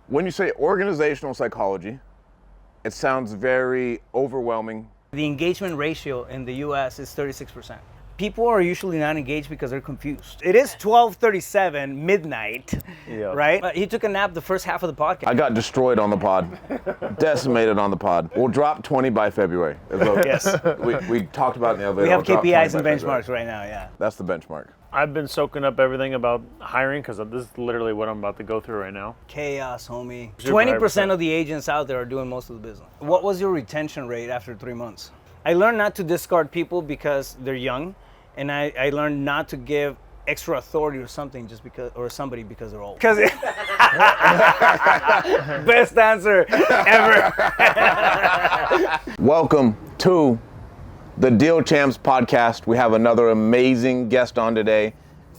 When you say organizational psychology, it sounds very overwhelming. The engagement ratio in the US is 36%. People are usually not engaged because they're confused. It is 12:37 midnight, right? But he took a nap the first half of the podcast. I got destroyed on the pod, decimated on the pod. We'll drop 20 by February. Yes. We talked about it in the elevator. We have We'll drop KPIs 20 and by benchmarks February. right now, yeah. That's the benchmark. I've been soaking up everything about hiring because this is literally what I'm about to go through right now. Chaos, homie. Super 20% 100%. of the agents out there are doing most of the business. What was your retention rate after 3 months? I learned not to discard people because they're young, and I learned not to give extra authority or something just because, or somebody because they're old. Best answer ever. Welcome to the Deal Champs podcast. We have another amazing guest on today,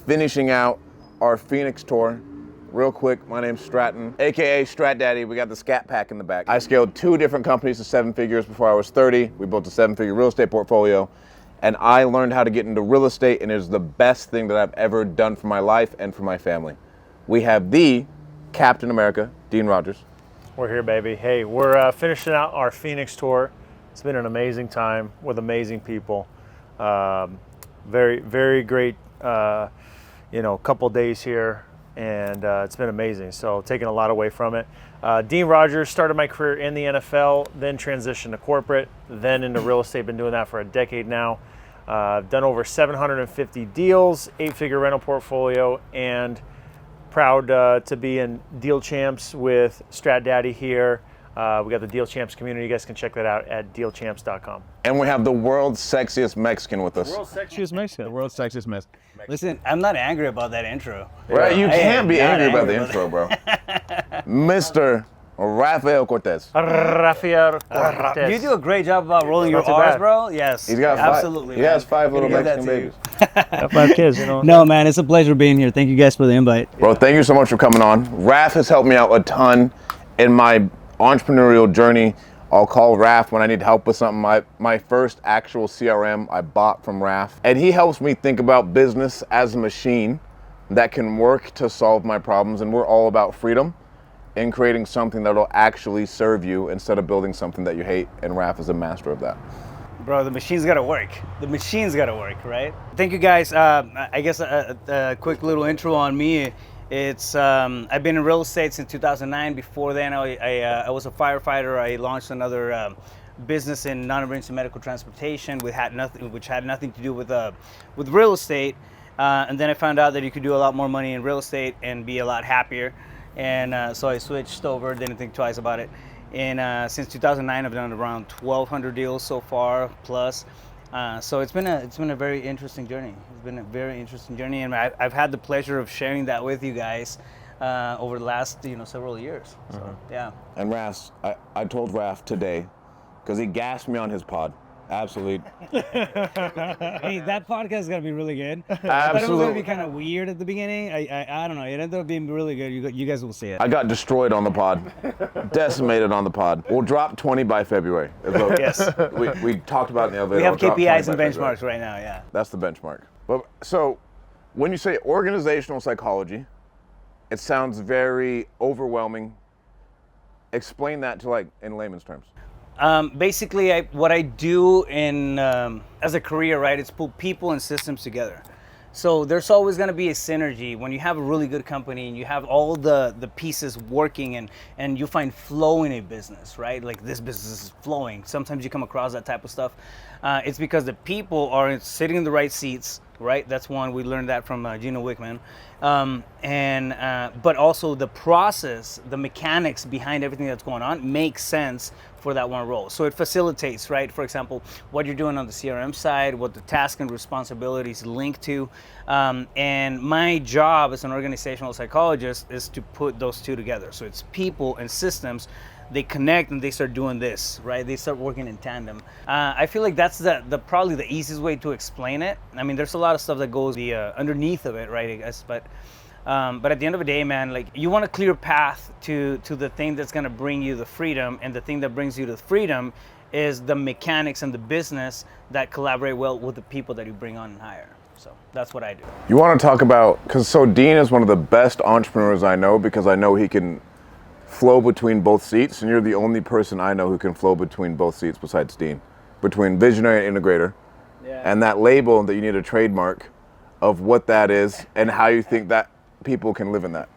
finishing out our Phoenix tour. Real quick, my name's Stratton, AKA Strat Daddy. We got the Scat Pack in the back. I scaled 2 different companies to 7 figures before I was 30. We built a 7-figure real estate portfolio, and I learned how to get into real estate, and it is the best thing that I've ever done for my life and for my family. We have the Captain America, Dean Rogers. We're here, baby. Hey, we're finishing out our Phoenix tour. It's been an amazing time with amazing people. Very, very great, couple days here, and it's been amazing. So taking a lot away from it. Dean Rogers, started my career in the NFL, then transitioned to corporate, then into real estate. Been doing that for a decade now. Done over 750 deals, 8-figure rental portfolio, and proud to be in Deal Champs with Strat Daddy here. We got the Deal Champs community. You guys can check that out at dealchamps.com. And we have the world's sexiest Mexican with us. World's sexiest Mexican. The world's sexiest Mexican. Listen, I'm not angry about that intro. Right? You I can't am be not angry about the angry intro, bro. Mr. Rafael Cortez. Rafael Cortez. You do a great job about rolling your Not too R's, bad. bro. Yes, He's got absolutely. He has man. 5 little Gonna give that Mexican to you. babies. 5 kids, you know. No, man, it's a pleasure being here. Thank you guys for the invite. Bro, thank you so much for coming on. Raf has helped me out a ton in my entrepreneurial journey. I'll call Raf when I need help with something. My first actual CRM I bought from Raf. And he helps me think about business as a machine that can work to solve my problems. And we're all about freedom and creating something that'll actually serve you instead of building something that you hate. And Raf is a master of that. Bro, the machine's gotta work. The machine's gotta work, right? Thank you guys. I guess a quick little intro on me. It's I've been in real estate since 2009. Before then, I was a firefighter. I launched another business in non-emergency medical transportation, which had nothing to do with real estate. And then I found out that you could do a lot more money in real estate and be a lot happier. And so I switched over. Didn't think twice about it. And since 2009, I've done around 1,200 deals so far plus. So it's been a very interesting journey. It's been a very interesting journey, and I've had the pleasure of sharing that with you guys over the last several years. So yeah. And Raf, I told Raf today, because he gassed me on his pod. Absolutely. Hey, that podcast is gonna be really good. I thought it was Absolutely. gonna be kind of weird at the beginning. I don't know. It ended up being really good. You guys will see it. I got destroyed on the pod, decimated on the pod. We'll drop 20 by February. Yes. We talked about it in the elevator. We have We'll drop 20 KPIs and by benchmarks February. right now. Yeah. That's the benchmark. But so, when you say organizational psychology, it sounds very overwhelming. Explain that to in layman's terms. Basically, what I do in as a career, right, is pull people and systems together. So there's always going to be a synergy when you have a really good company and you have all the pieces working and you find flow in a business, right? Like this business is flowing. Sometimes you come across that type of stuff. It's because the people are sitting in the right seats, right? That's one. We learned that from Gino Wickman. But also the process, the mechanics behind everything that's going on makes sense for that one role. So it facilitates, right? For example, what you're doing on the CRM side, what the task and responsibilities link to. And my job as an organizational psychologist is to put those two together. So it's people and systems. They connect and they start doing this, right? They start working in tandem. I feel like that's probably the easiest way to explain it. I mean, there's a lot of stuff that goes underneath of it, right? I guess, but at the end of the day, man, like you want a clear path to the thing that's gonna bring you the freedom, and the thing that brings you the freedom is the mechanics and the business that collaborate well with the people that you bring on and hire. So that's what I do. You want to talk about, because Dean is one of the best entrepreneurs I know, because I know he can flow between both seats, and you're the only person I know who can flow between both seats besides Dean, between visionary and integrator, and that label that you need a trademark of what that is and how you think that people can live in that.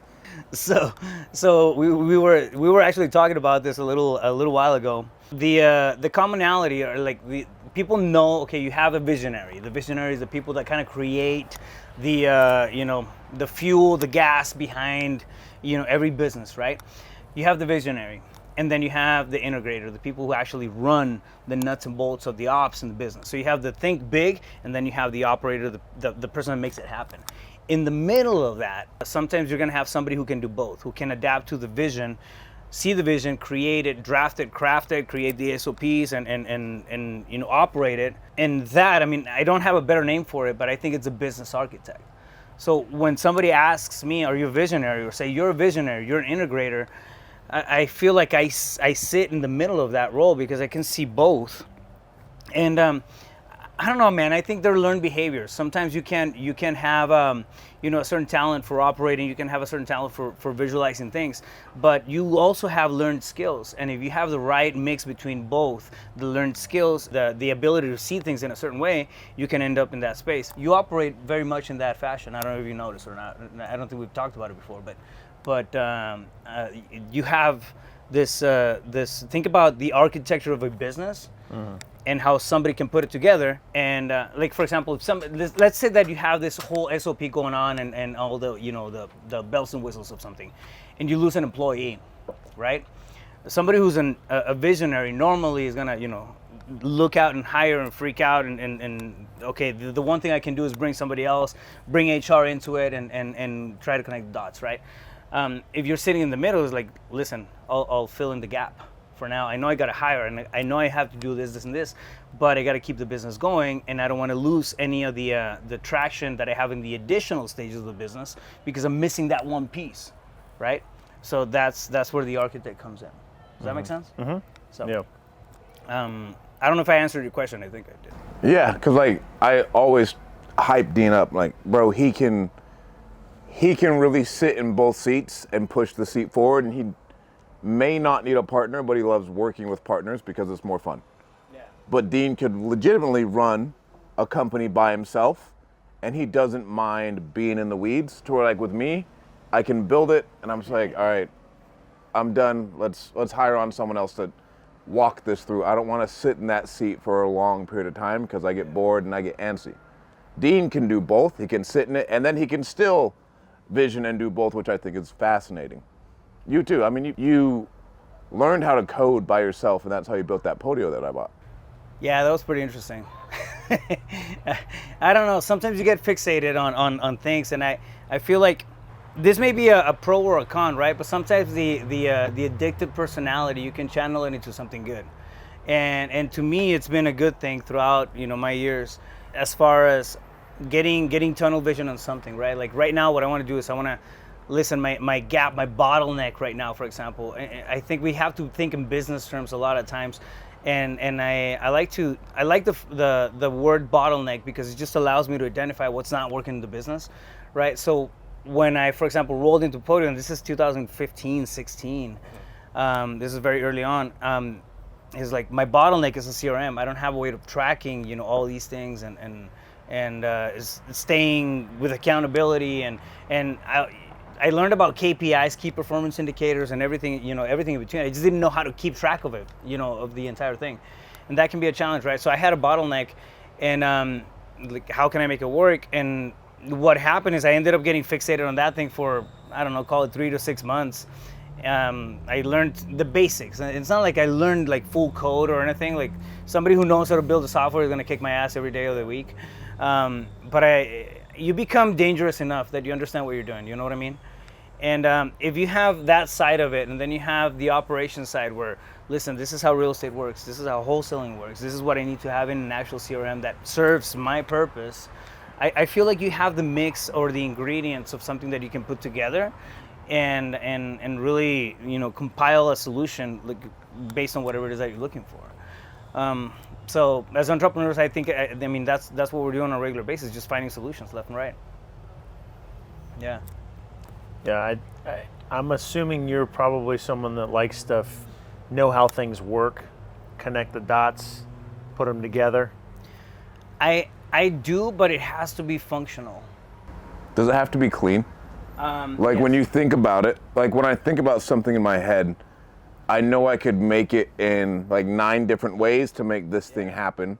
So we were actually talking about this a little while ago. The commonality, or like the people know, okay, you have a visionary. The visionary is the people that kind of create the the fuel, the gas behind every business, right? You have the visionary, and then you have the integrator, the people who actually run the nuts and bolts of the ops in the business. So you have the think big, and then you have the operator, the person that makes it happen. In the middle of that, sometimes you're going to have somebody who can do both, who can adapt to the vision, see the vision, create it, draft it, craft it, create the SOPs, and operate it. And that, I mean, I don't have a better name for it, but I think it's a business architect. So when somebody asks me, are you a visionary, or say you're a visionary, you're an integrator, I feel like I sit in the middle of that role because I can see both. And I don't know, man. I think they're learned behaviors. Sometimes you can have a certain talent for operating. You can have a certain talent for visualizing things, but you also have learned skills. And if you have the right mix between both, the learned skills, the ability to see things in a certain way, you can end up in that space. You operate very much in that fashion. I don't know if you noticed or not. I don't think we've talked about it before, but you have this. Think about the architecture of a business. Mm-hmm. And how somebody can put it together. And like, for example, if let's say that you have this whole SOP going on and all the the bells and whistles of something, and you lose an employee, right? Somebody who's a visionary normally is gonna look out and hire and freak out and okay, the one thing I can do is bring somebody else, bring HR into it, and try to connect the dots, right? If you're sitting in the middle, it's like, listen, I'll fill in the gap. For now, I know I got to hire, and I know I have to do this, and this, but I got to keep the business going, and I don't want to lose any of the traction that I have in the additional stages of the business because I'm missing that one piece, right? So that's where the architect comes in. Does that make sense? Mm-hmm. So, yeah. I don't know if I answered your question. I think I did. Yeah, because like I always hype Dean up, like, bro, he can really sit in both seats and push the seat forward, and he may not need a partner, but he loves working with partners because it's more fun. Yeah. But Dean could legitimately run a company by himself, and he doesn't mind being in the weeds. To where, like, with me, I can build it, and I'm just like, all right, I'm done. Let's hire on someone else to walk this through. I don't want to sit in that seat for a long period of time because I get bored and I get antsy. Dean can do both. He can sit in it, and then he can still vision and do both, which I think is fascinating. You too. I mean, you learned how to code by yourself, and that's how you built that Podio that I bought. Yeah, that was pretty interesting. I don't know. Sometimes you get fixated on things, and I feel like this may be a pro or a con, right? But sometimes the addictive personality, you can channel it into something good. And to me, it's been a good thing throughout my years, as far as getting tunnel vision on something, right? Like right now, what I want to do is I want to listen, my gap, my bottleneck right now, for example. I think we have to think in business terms a lot of times, and I like the word bottleneck because it just allows me to identify what's not working in the business, right? So when I, for example, rolled into Podium, this is 2015, 16. This is very early on. It's like my bottleneck is a CRM. I don't have a way of tracking, all these things and is staying with accountability and I learned about KPIs, key performance indicators, and everything, everything in between. I just didn't know how to keep track of it, of the entire thing. And that can be a challenge, right? So I had a bottleneck, and like, how can I make it work? And what happened is I ended up getting fixated on that thing for, I don't know, call it 3 to 6 months. I learned the basics. It's not like I learned like full code or anything. Like somebody who knows how to build a software is gonna kick my ass every day of the week. But you become dangerous enough that you understand what you're doing. You know what I mean? And if you have that side of it, and then you have the operations side where, listen, this is how real estate works. This is how wholesaling works. This is what I need to have in an actual CRM that serves my purpose. I feel like you have the mix or the ingredients of something that you can put together and really, compile a solution like based on whatever it is that you're looking for. So as entrepreneurs, I think, that's what we're doing on a regular basis, just finding solutions left and right. Yeah. Yeah, I'm assuming you're probably someone that likes to know how things work, connect the dots, put them together. I do, but it has to be functional. Does it have to be clean? Like Yes. when you think about it, like when I think about something in my head, I know I could make it in like 9 different ways to make this thing happen,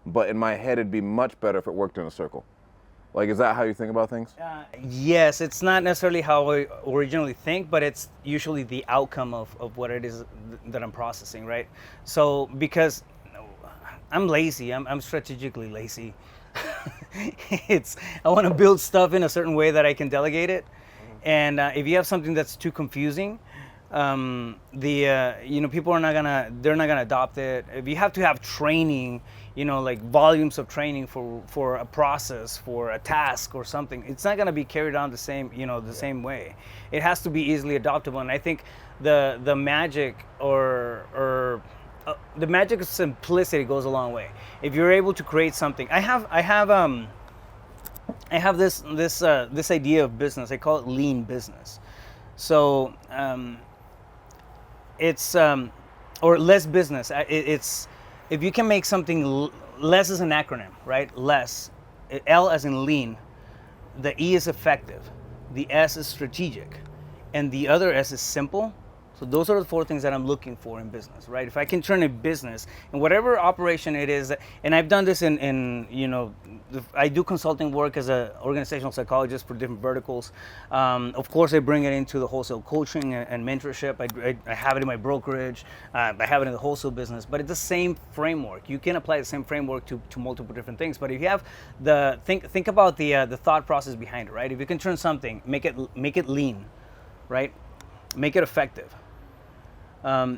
but in my head it'd be much better if it worked in a circle. Like, is that how you think about things? Yes, it's not necessarily how I originally think, but it's usually the outcome of what it is that I'm processing, right? So because I'm lazy, I'm strategically lazy. I want to build stuff in a certain way that I can delegate it, and if you have something that's too confusing, people they're not gonna adopt it. If you have to have training, like volumes of training for a process, for a task or something, it's not gonna be carried on the same way. It has to be easily adoptable, and I think the magic or the magic of simplicity goes a long way. If you're able to create something, I have this idea of business. I call it lean business. So it's or less business. It's if you can make something less is an acronym, right? Less, L as in lean, the E is effective, the S is strategic, and the other S is simple. So those are the 4 things that I'm looking for in business, right? If I can turn a business and whatever operation it is, and I've done this I do consulting work as an organizational psychologist for different verticals. Of course, I bring it into the wholesale coaching and mentorship. I have it in my brokerage. I have it in the wholesale business, but it's the same framework. You can apply the same framework to multiple different things. But if you have think about the thought process behind it, right? If you can turn something, make it lean, right? Make it effective.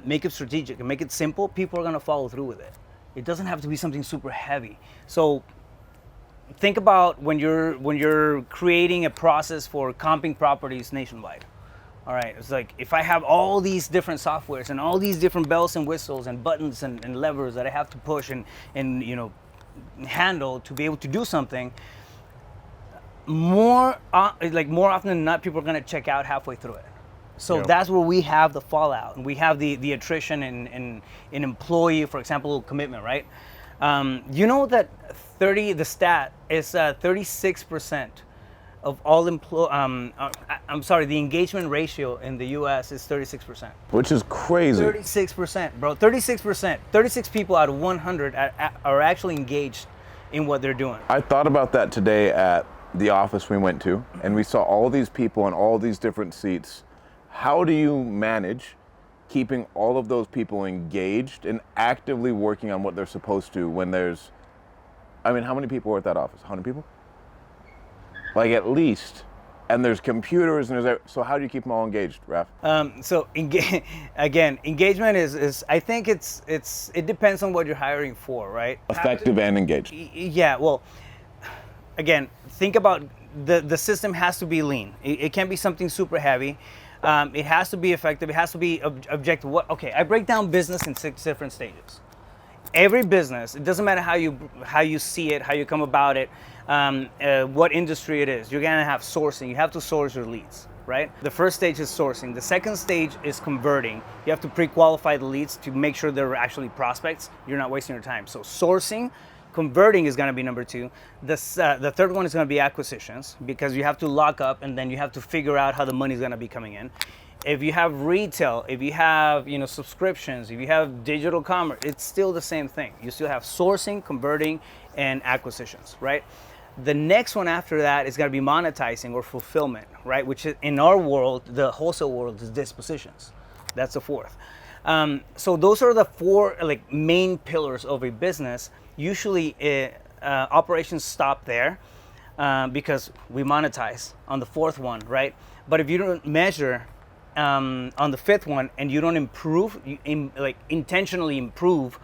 Make it strategic and make it simple, people are going to follow through with it. It doesn't have to be something super heavy. So think about when you're creating a process for comping properties nationwide. All right, it's like if I have all these different softwares and all these different bells and whistles and buttons and levers that I have to push and handle to be able to do something, more often than not, people are going to check out halfway through it. So that's where we have the fallout, and we have the attrition in employee, for example, commitment, right? That the stat is 36% of all the engagement ratio in the U.S. is 36%. Which is crazy. 36%, bro. 36%. 36 people out of 100 are actually engaged in what they're doing. I thought about that today at the office we went to, and we saw all these people in all these different seats. How do you manage keeping all of those people engaged and actively working on what they're supposed to when there's, how many people were at that office? 100 people? Like at least. And there's computers and so how do you keep them all engaged, Raf? Engagement is I think it depends on what you're hiring for, right? Effective and engaged. Yeah, well, again, think about the system has to be lean. It can't be something super heavy. It has to be effective. It has to be objective. I break down business in 6 different stages. Every business, it doesn't matter how you see it, how you come about it, what industry it is. You're gonna have sourcing. You have to source your leads, right? The first stage is sourcing. The second stage is converting. You have to pre-qualify the leads to make sure they're actually prospects. You're not wasting your time. So sourcing. Converting is going to be number 2. The third one is going to be acquisitions, because you have to lock up and then you have to figure out how the money is going to be coming in. If you have retail, if you have subscriptions, if you have digital commerce, it's still the same thing. You still have sourcing, converting, and acquisitions, right? The next one after that is going to be monetizing or fulfillment, right? Which is, in our world, the wholesale world, is dispositions. That's the 4th. So those are the 4 main pillars of a business. Usually operations stop there because we monetize on the 4th one, right? But if you don't measure on the 5th one and you don't improve, intentionally improve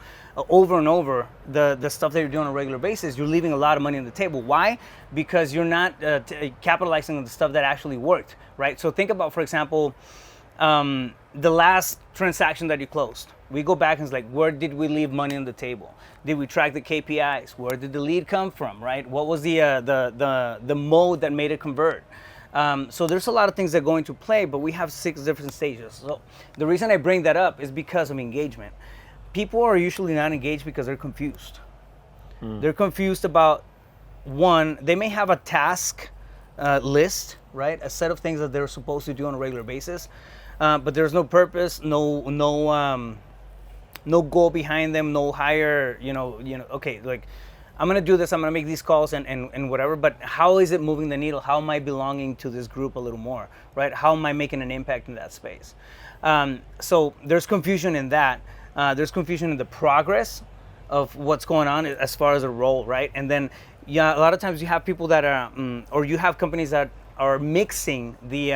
over and over the stuff that you're doing on a regular basis, you're leaving a lot of money on the table. Why? Because you're not capitalizing on the stuff that actually worked, right? So think about, for example, the last transaction that you closed. We go back and it's like, where did we leave money on the table? Did we track the KPIs? Where did the lead come from, right? What was the mode that made it convert? So there's a lot of things that go into play, but we have 6 different stages. So the reason I bring that up is because of engagement. People are usually not engaged because they're confused. They're confused about, one, they may have a task list, right? A set of things that they're supposed to do on a regular basis, but there's no purpose, no goal behind them, no higher, okay, like, I'm gonna do this, I'm gonna make these calls and whatever, but how is it moving the needle? How am I belonging to this group a little more, right? How am I making an impact in that space? So there's confusion in that. There's confusion in the progress of what's going on as far as a role, right? And then, yeah, a lot of times you have people that are, or you have companies that are mixing the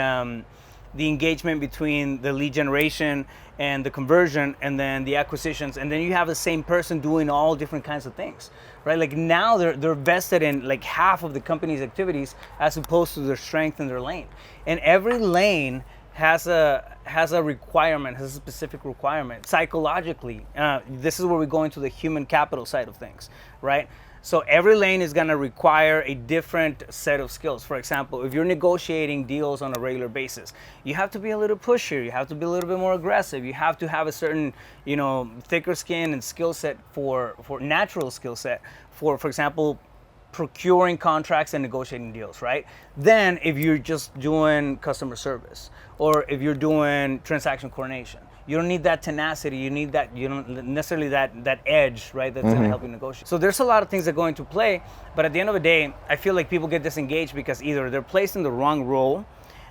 engagement between the lead generation and the conversion and then the acquisitions, and then you have the same person doing all different kinds of things, right? Like now they're vested in like half of the company's activities as opposed to their strength in their lane. And every lane has a requirement, has a specific requirement. Psychologically, this is where we go into the human capital side of things, right? So every lane is gonna require a different set of skills. For example, if you're negotiating deals on a regular basis, you have to be a little pushier, you have to be a little bit more aggressive, you have to have a certain, thicker skin and skill set for natural skill set for example, procuring contracts and negotiating deals, right? Then if you're just doing customer service or if you're doing transaction coordination, you don't need that tenacity, you don't necessarily that edge, right, that's gonna help you negotiate. So there's a lot of things that go into play, but at the end of the day, I feel like people get disengaged because either they're placed in the wrong role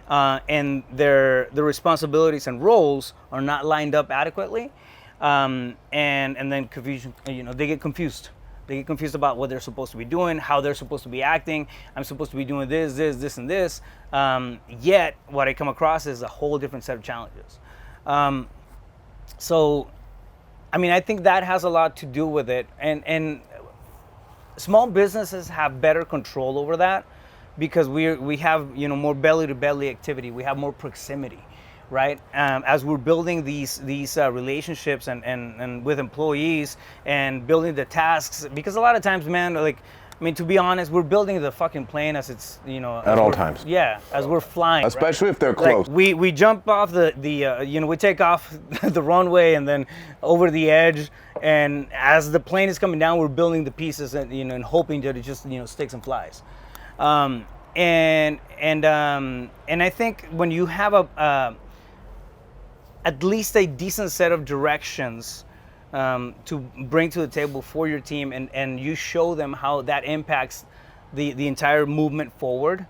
and their responsibilities and roles are not lined up adequately, and then confusion, they get confused. They get confused about what they're supposed to be doing, how they're supposed to be acting. I'm supposed to be doing this, and this. Yet, what I come across is a whole different set of challenges. So, I think that has a lot to do with it. And small businesses have better control over that because we have more belly to belly activity. We have more proximity, right? As we're building these relationships and with employees and building the tasks, because a lot of times, man, to be honest, we're building the fucking plane as it's, at all times. Yeah, as we're flying. Especially right? if they're close. Like we jump off we take off the runway and then over the edge, and as the plane is coming down, we're building the pieces and hoping that it just sticks and flies. And I think when you have at least a decent set of directions to bring to the table for your team, and you show them how that impacts the entire movement forward.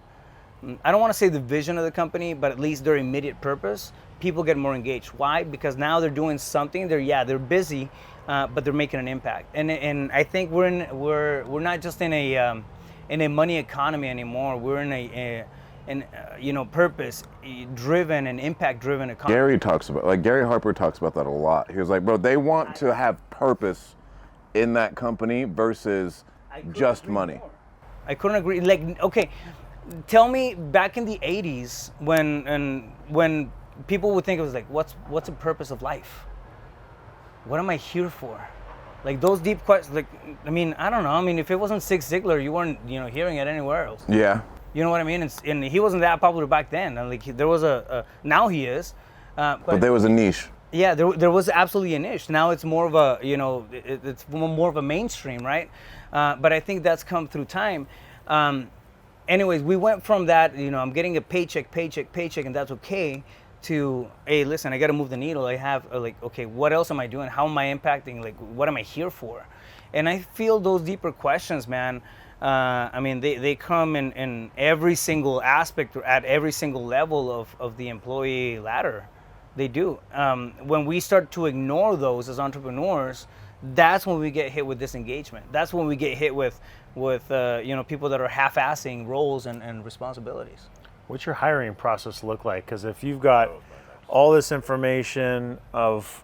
I don't want to say the vision of the company, but at least their immediate purpose, people get more engaged. Why? Because now they're doing something. They're busy, but they're making an impact. And I think we're not just in a money economy anymore. We're in a purpose-driven and impact-driven economy. Gary Harper talks about that a lot. He was like, bro, they want to have purpose in that company versus just money. I couldn't agree. Okay, tell me back in the 80s when people would think it was like, what's the purpose of life? What am I here for? Like those deep questions. I don't know. If it wasn't Zig Ziglar, you weren't hearing it anywhere else. Yeah. You know what I mean? And he wasn't that popular back then. There was now he is. But there was a niche. Yeah, there was absolutely a niche. Now it's more of a, it's more of a mainstream, right? But I think that's come through time. Anyways, we went from that, I'm getting a paycheck, and that's okay, to, hey, listen, I got to move the needle. I have, okay, what else am I doing? How am I impacting? What am I here for? And I feel those deeper questions, man. They come in every single aspect, at every single level of the employee ladder. They do. When we start to ignore those as entrepreneurs, that's when we get hit with disengagement. That's when we get hit with people that are half-assing roles and responsibilities. What's your hiring process look like? Because if you've got all this information of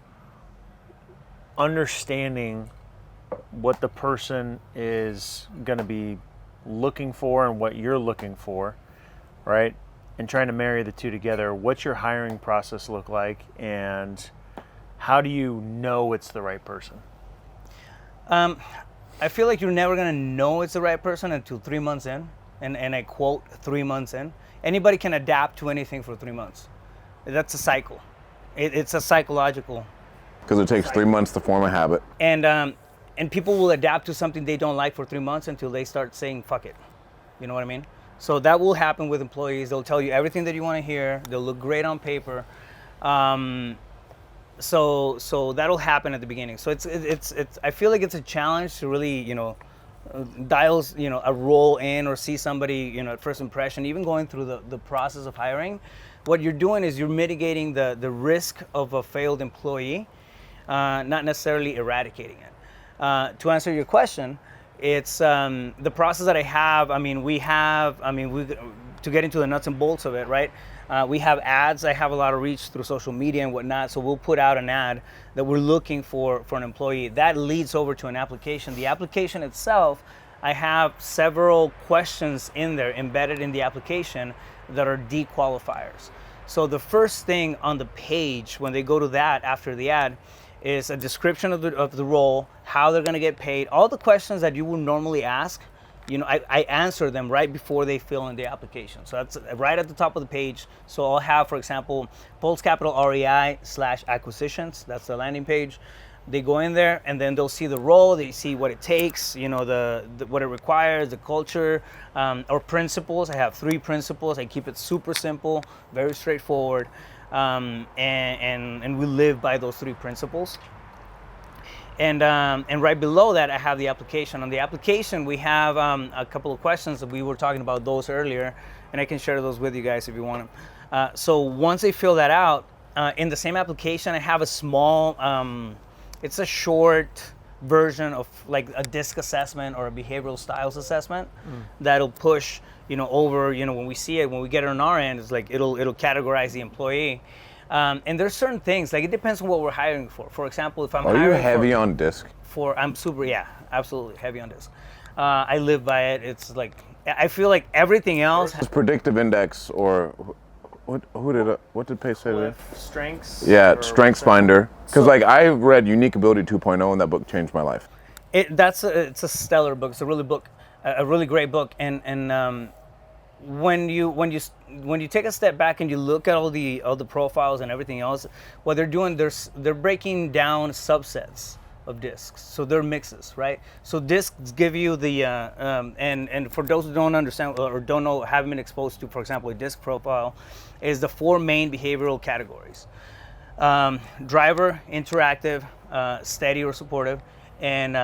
understanding what the person is going to be looking for and what you're looking for, right? And trying to marry the two together, what's your hiring process look like, and how do you know it's the right person? I feel like you're never going to know it's the right person until 3 months in. and I quote 3 months in, anybody can adapt to anything for 3 months. That's a cycle. It's a psychological. Because it takes 3 months to form a habit. And people will adapt to something they don't like for 3 months until they start saying fuck it. You know what I mean? So that will happen with employees. They'll tell you everything that you want to hear. They'll look great on paper. So that'll happen at the beginning. So it's I feel like it's a challenge to really, dials, a role in or see somebody, at first impression, even going through the process of hiring. What you're doing is you're mitigating the risk of a failed employee, not necessarily eradicating it. To answer your question, it's the process that I have. To get into the nuts and bolts of it, right? We have ads. I have a lot of reach through social media and whatnot. So we'll put out an ad that we're looking for an employee. That leads over to an application. The application itself, I have several questions in there embedded in the application that are dequalifiers. So the first thing on the page when they go to that after the ad is a description of the role, how they're going to get paid, all the questions that you would normally ask. I answer them right before they fill in the application. So that's right at the top of the page. So I'll have, for example, Pulse Capital REI/acquisitions. That's the landing page. They go in there and then they'll see the role. They see what it takes, what it requires, the culture, or principles. I have 3 principles. I keep it super simple, very straightforward. And we live by those 3 principles. And right below that, I have the application. On the application, we have a couple of questions that we were talking about those earlier, and I can share those with you guys if you want them. So once they fill that out, in the same application, I have a small, it's a short version of like a DISC assessment or a behavioral styles assessment that'll push, over, when we see it, when we get it on our end, it's like it'll categorize the employee. And there's certain things, like it depends on what we're hiring for. For example, if I'm hiring Are you heavy on DISC? I'm super, yeah, absolutely heavy on DISC. I live by it. It's like, I feel like everything else. It's predictive index or what did Pace say there? Strengths? Yeah, Strengths Finder. Because I read Unique Ability 2.0 and that book changed my life. It's a stellar book. It's a really great book. And when you take a step back and you look at all the profiles and everything else, what they're doing, they're breaking down subsets of discs. So they're mixes, right? So discs give you the and for those who don't understand or don't know, haven't been exposed to, for example, a disc profile, is the 4 main behavioral categories: driver, interactive, steady or supportive, and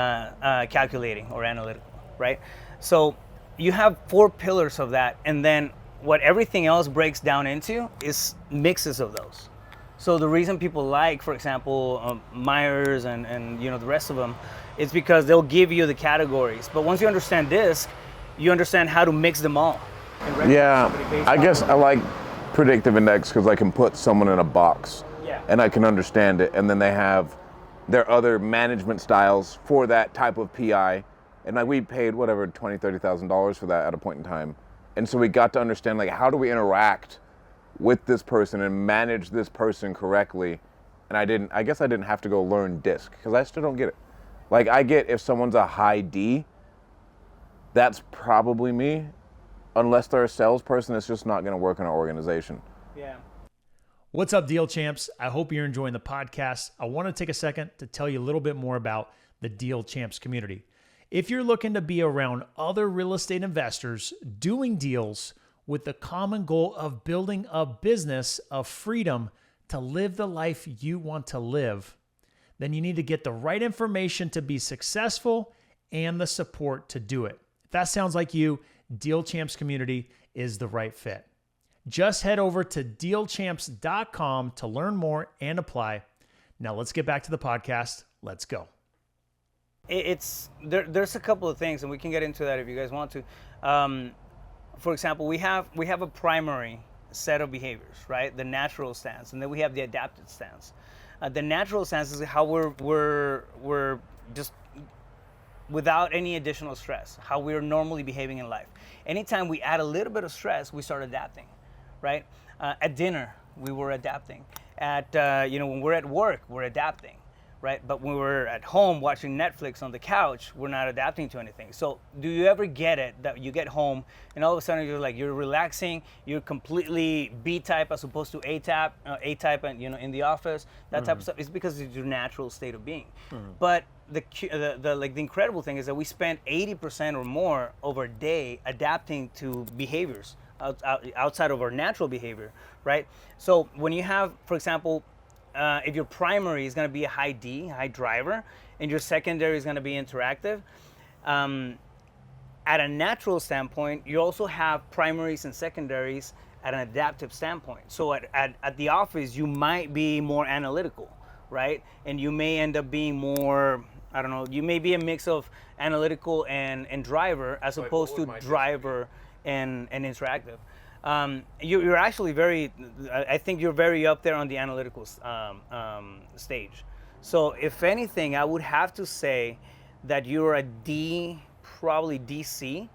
calculating or analytical, right? So you have 4 pillars of that, and then what everything else breaks down into is mixes of those. So the reason people like, for example, Myers and the rest of them, is because they'll give you the categories. But once you understand DISC, you understand how to mix them all. Yeah, I guess I like predictive index because I can put someone in a box, and I can understand it. And then they have their other management styles for that type of PI. And we paid whatever $20,000, $30,000 for that at a point in time. And so we got to understand how do we interact with this person and manage this person correctly. And I guess I didn't have to go learn DISC because I still don't get it. I get if someone's a high D, that's probably me. Unless they're a salesperson, it's just not going to work in our organization. Yeah. What's up, Deal Champs? I hope you're enjoying the podcast. I want to take a second to tell you a little bit more about the Deal Champs community. If you're looking to be around other real estate investors doing deals with the common goal of building a business of freedom to live the life you want to live, then you need to get the right information to be successful and the support to do it. If that sounds like you, Deal Champs community is the right fit. Just head over to dealchamps.com to learn more and apply. Now let's get back to the podcast. Let's go. There's a couple of things, and we can get into that if you guys want to. For example, we have a primary set of behaviors, right? The natural stance, and then we have the adapted stance. The natural stance is how we're just without any additional stress, how we're normally behaving in life. Anytime we add a little bit of stress, we start adapting, right? At dinner, we were adapting. When we're at work, we're adapting, right? But when we're at home watching Netflix on the couch, we're not adapting to anything. So do you ever get it that you get home and all of a sudden you're relaxing, you're completely B type as opposed to A type, and in the office, that type of stuff? It's because it's your natural state of being. But the incredible thing is that we spend 80% or more over a day adapting to behaviors outside of our natural behavior, right? So when you have, for example, if your primary is going to be a high D, high driver, and your secondary is going to be interactive, at a natural standpoint, you also have primaries and secondaries at an adaptive standpoint. So at the office, you might be more analytical, right? And you may end up being more, I don't know, you may be a mix of analytical and driver as opposed to driver and interactive. You're actually I think you're very up there on the analytical stage. So if anything, I would have to say that you're a D, probably DC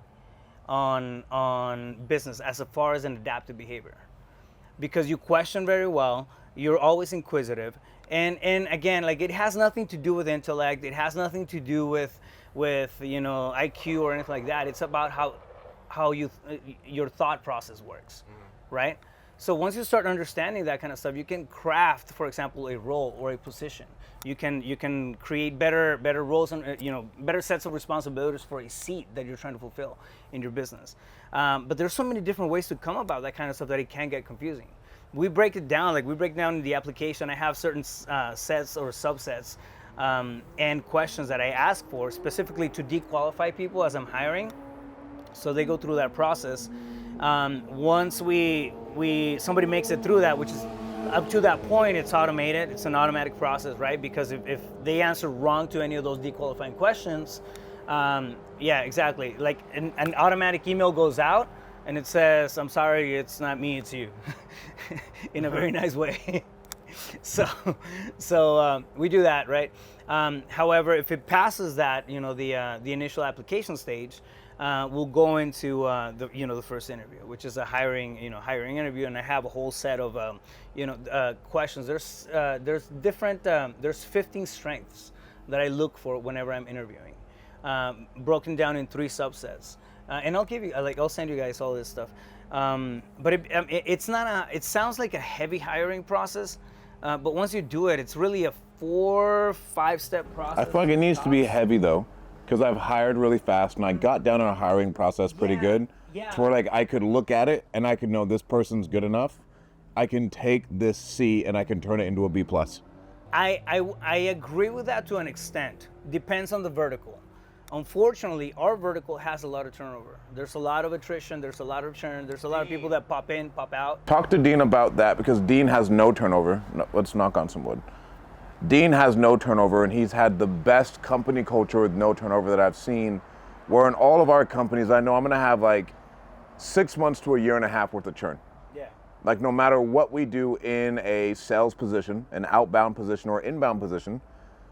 on business as far as an adaptive behavior. Because you question very well, you're always inquisitive, and again, like, it has nothing to do with intellect, it has nothing to do with IQ or anything like that. It's about how your thought process works, right? So once you start understanding that kind of stuff, you can craft, for example, a role or a position. You can create better roles and better sets of responsibilities for a seat that you're trying to fulfill in your business. But there's so many different ways to come about that kind of stuff that it can get confusing. We break it down, like we break down in the application. I have certain sets or subsets and questions that I ask for specifically to dequalify people as I'm hiring. So they go through that process. Once somebody makes it through that, which is up to that point, it's automated. It's an automatic process, right? Because if they answer wrong to any of those dequalifying questions, yeah, exactly. Like an automatic email goes out and it says, "I'm sorry, it's not me, it's you," in a very nice way. So we do that, right? However, if it passes that, the initial application stage, we'll go into the first interview, which is a hiring interview, and I have a whole set of questions. There's different there's 15 strengths that I look for whenever I'm interviewing, broken down in 3 subsets, and I'll give you I'll send you guys all this stuff. But it sounds like a heavy hiring process, but once you do it, it's really a 4-5 step process. I feel like it needs to be heavy though, because I've hired really fast and I got down on a hiring process pretty good. Yeah. To where like I could look at it and I could know this person's good enough. I can take this C and I can turn it into a B+. I agree with that to an extent. Depends on the vertical. Unfortunately, our vertical has a lot of turnover. There's a lot of attrition, there's a lot of churn, there's a lot of people that pop in, pop out. Talk to Dean about that, because Dean has no turnover. No, let's knock on some wood. Dean has no turnover, and he's had the best company culture with no turnover that I've seen, where in all of our companies, I know I'm gonna have like 6 months to a year and a half worth of churn. Yeah. Like no matter what we do in a sales position, an outbound position or inbound position,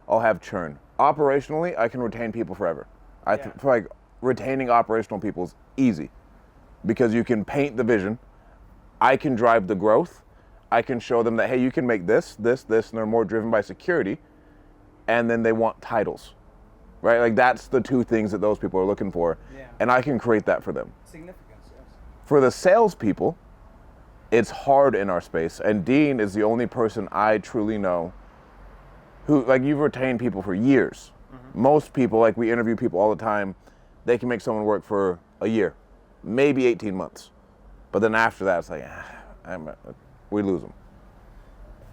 I'll have churn. Operationally, I can retain people forever. I feel like retaining operational people is easy because you can paint the vision. I can drive the growth. I can show them that, hey, you can make this, and they're more driven by security. And then they want titles, right? Like that's the 2 things that those people are looking for. Yeah. And I can create that for them. Significance, yes. For the salespeople, it's hard in our space. And Dean is the only person I truly know who, like, you've retained people for years. Mm-hmm. Most people, like we interview people all the time, they can make someone work for a year, maybe 18 months. But then after that, it's like, we lose them.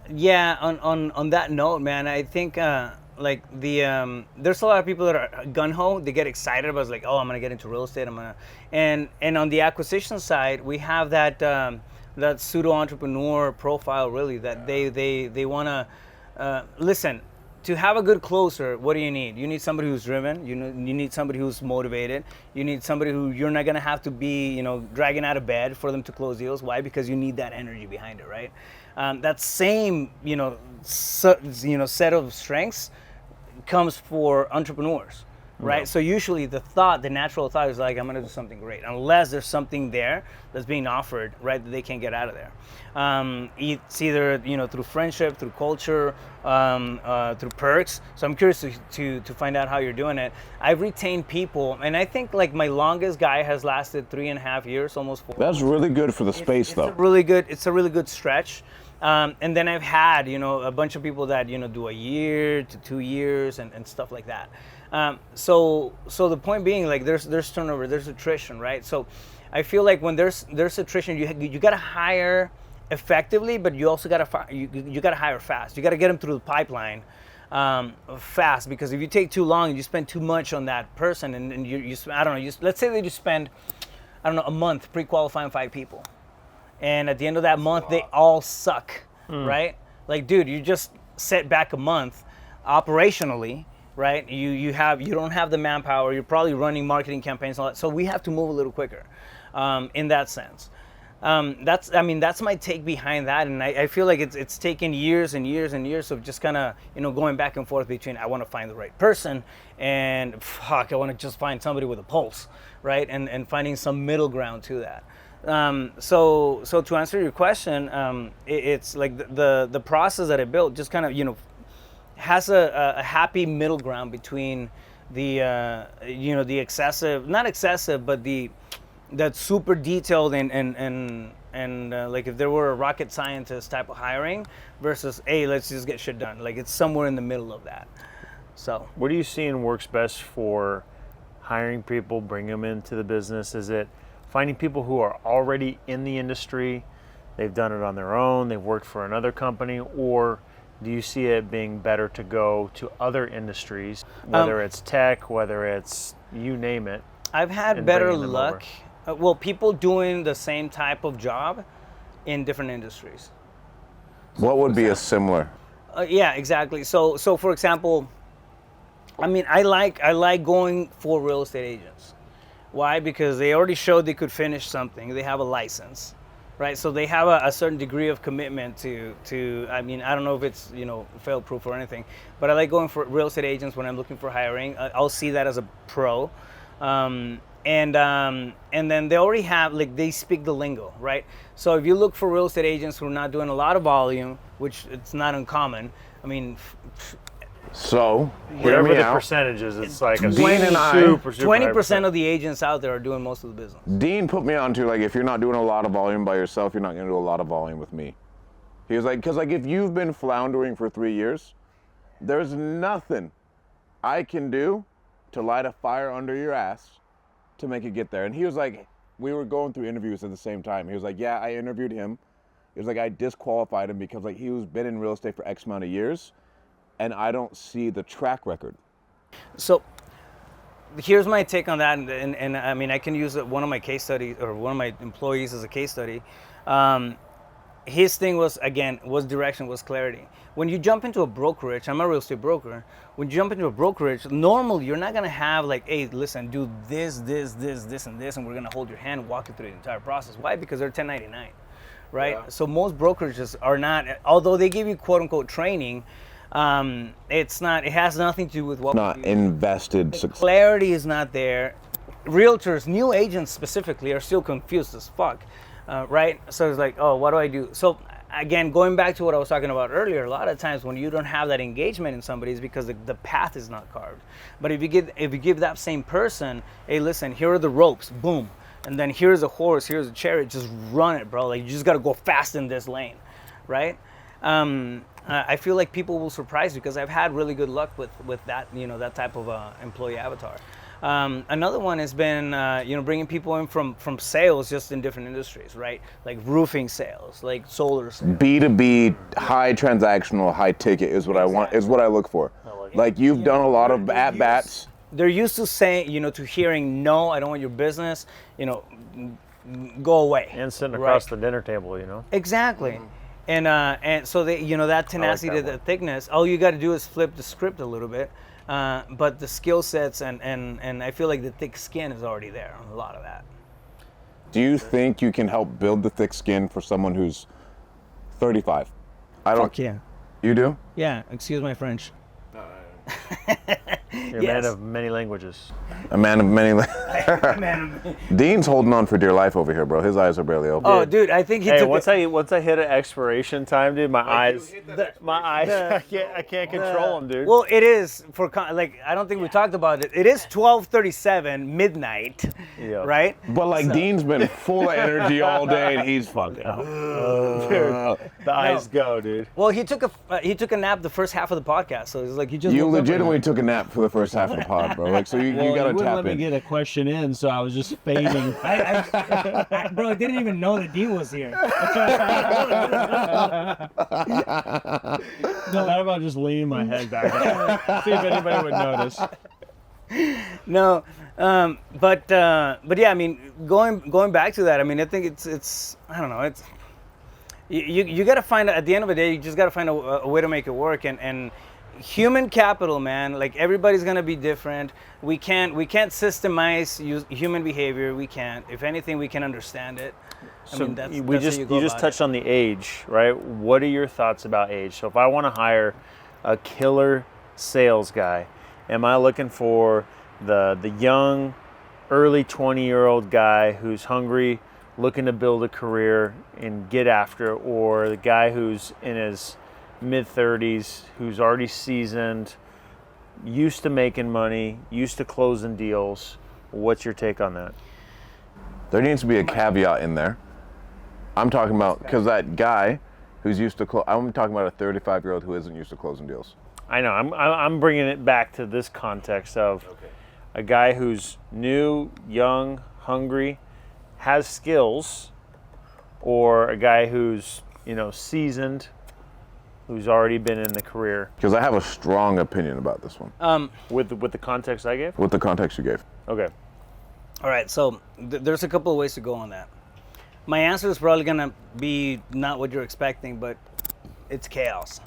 Yeah, on that note, man, I think there's a lot of people that are gun-ho. They get excited about, like, oh, I'm gonna get into real estate. And on the acquisition side, we have that pseudo entrepreneur profile, really, that they wanna listen. To have a good closer, what do you need? You need somebody who's driven. You need somebody who's motivated. You need somebody who you're not gonna have to be, dragging out of bed for them to close deals. Why? Because you need that energy behind it, right? That same, set of strengths comes for entrepreneurs. right? So usually the natural thought is like, I'm gonna do something great, unless there's something there that's being offered, right, that they can't get out of there. It's either, through friendship, through culture, through perks. So I'm curious to find out how you're doing it. I've retained people, and I think like my longest guy has lasted 3.5 years, almost 4. That's really good for the space, though. It's a really good stretch. And then I've had, a bunch of people that, do a year to 2 years and stuff like that. So the point being, like, there's turnover, there's attrition, right? So I feel like when there's attrition, you got to hire effectively, but you also got to you got to hire fast. You got to get them through the pipeline fast, because if you take too long and you spend too much on that person, and you I don't know, let's say that you spend, I don't know, a month pre-qualifying 5 people. And at the end of that month, they all suck, right? Like, dude, you just set back a month operationally, right? You don't have the manpower. You're probably running marketing campaigns and all that. So we have to move a little quicker, in that sense. That's my take behind that. And I feel like it's taken years and years and years of just kind of, going back and forth between, I want to find the right person, and I want to just find somebody with a pulse, right? And finding some middle ground to that. So to answer your question, it's like the process that I built just kind of, has a happy middle ground between the, the excessive, not excessive, but that super detailed and like if there were a rocket scientist type of hiring versus, hey, let's just get shit done. Like, it's somewhere in the middle of that. So what are you seeing works best for hiring people, bring them into the business? Is it finding people who are already in the industry, they've done it on their own, they've worked for another company, or do you see it being better to go to other industries, whether it's tech, whether it's you name it? I've had better luck. People doing the same type of job in different industries. What would be a similar? Yeah, exactly. So for example, I like going for real estate agents. Why? Because they already showed they could finish something. They have a license, right? So they have a certain degree of commitment to. I don't know if it's fail-proof or anything, but I like going for real estate agents when I'm looking for hiring. I'll see that as a pro, and then they already have, like, they speak the lingo, right? So if you look for real estate agents who are not doing a lot of volume, which it's not uncommon. So, whatever the percentages, it's like a Dean and I, super 20% of the agents out there are doing most of the business. Dean put me on to, like, if you're not doing a lot of volume by yourself, you're not going to do a lot of volume with me. He was like, because, like, if you've been floundering for 3 years, there's nothing I can do to light a fire under your ass to make it get there. And he was like, we were going through interviews at the same time. He was like, yeah, I interviewed him. He was like, I disqualified him because, like, he was been in real estate for X amount of years, and I don't see the track record. So here's my take on that, and I can use one of my case studies, or one of my employees as a case study. His thing was direction, was clarity. When you jump into a brokerage, I'm a real estate broker. When you jump into a brokerage, normally you're not gonna have like, hey, listen, do this, and this, and we're gonna hold your hand and walk you through the entire process. Why? Because they're 1099, right? Yeah. So most brokerages are not, although they give you quote unquote training, it has nothing to do with what not invested. Clarity is not there. Realtors, new agents specifically, are still confused as fuck, right? So it's like, oh, what do I do? So again, going back to what I was talking about earlier, a lot of times when you don't have that engagement in somebody, is because the path is not carved. But if you give that same person, hey, listen, here are the ropes, boom, and then here's a horse, here's a chariot, just run it, bro. Like, you just got to go fast in this lane, right? I feel like people will surprise you, because I've had really good luck with that, that type of employee avatar. Another one has been, bringing people in from sales, just in different industries, right? Like roofing sales, like solar sales. B2B, high transactional, high ticket is what I want, is what I look for. Like, you've done a lot of at-bats. They're used to saying, to hearing, no, I don't want your business, go away. And sitting across the dinner table, Exactly. Mm-hmm. And so they, that tenacity, like that the thickness, all you got to do is flip the script a little bit. But the skill sets and I feel like the thick skin is already there on a lot of that. Do you think you can help build the thick skin for someone who's 35? I don't. Fuck yeah. You do? Yeah. Excuse my French. You're a Yes. man of many languages. A man of many. Man. Dean's holding on for dear life over here, bro. His eyes are barely open. Oh, dude, I think he Hey, took once I hit an expiration time, dude, my eyes, the- I can't control them, dude. Well, it is I don't think we talked about it. It is 12:37 midnight, Yeah. right? But like Dean's been full of energy all day, and he's fucking. Dude, the eyes go, dude. Well, he took a nap the first half of the podcast, so it's like he just You woke up legitimately took a nap for the first half of the pod, bro. Like, so you gotta wouldn't tap let me in. get a question in, so I was just fading. Bro, I didn't even know that Dean was here. I thought about just leaning my head back, see if anybody would notice. No, but yeah, I mean, going back to that, I mean, I think it's I don't know, it's you got to find, at the end of the day, you just got to find a way to make it work, and human capital, man, like everybody's gonna be different. We can't systemize human behavior. We can't. If anything, we can understand it. I mean, that's you how just you go about touched it. on the age, right? What are your thoughts about age? So if I want to hire a killer sales guy, am I looking for the young, early 20-year-old guy who's hungry, looking to build a career and get after it, or the guy who's in his mid-30s, who's already seasoned, used to making money, used to closing deals? What's your take on that? There needs to be a caveat in there. I'm talking about, because that guy who's used to I'm talking about a 35-year-old who isn't used to closing deals. I know. I'm bringing it back to this context of a guy who's new, young, hungry, has skills, or a guy who's seasoned, who's already been in the career. Because I have a strong opinion about this one. With the context I gave. With the context you gave. Okay. All right, so there's a couple of ways to go on that. My answer is probably gonna be not what you're expecting, but it's chaos.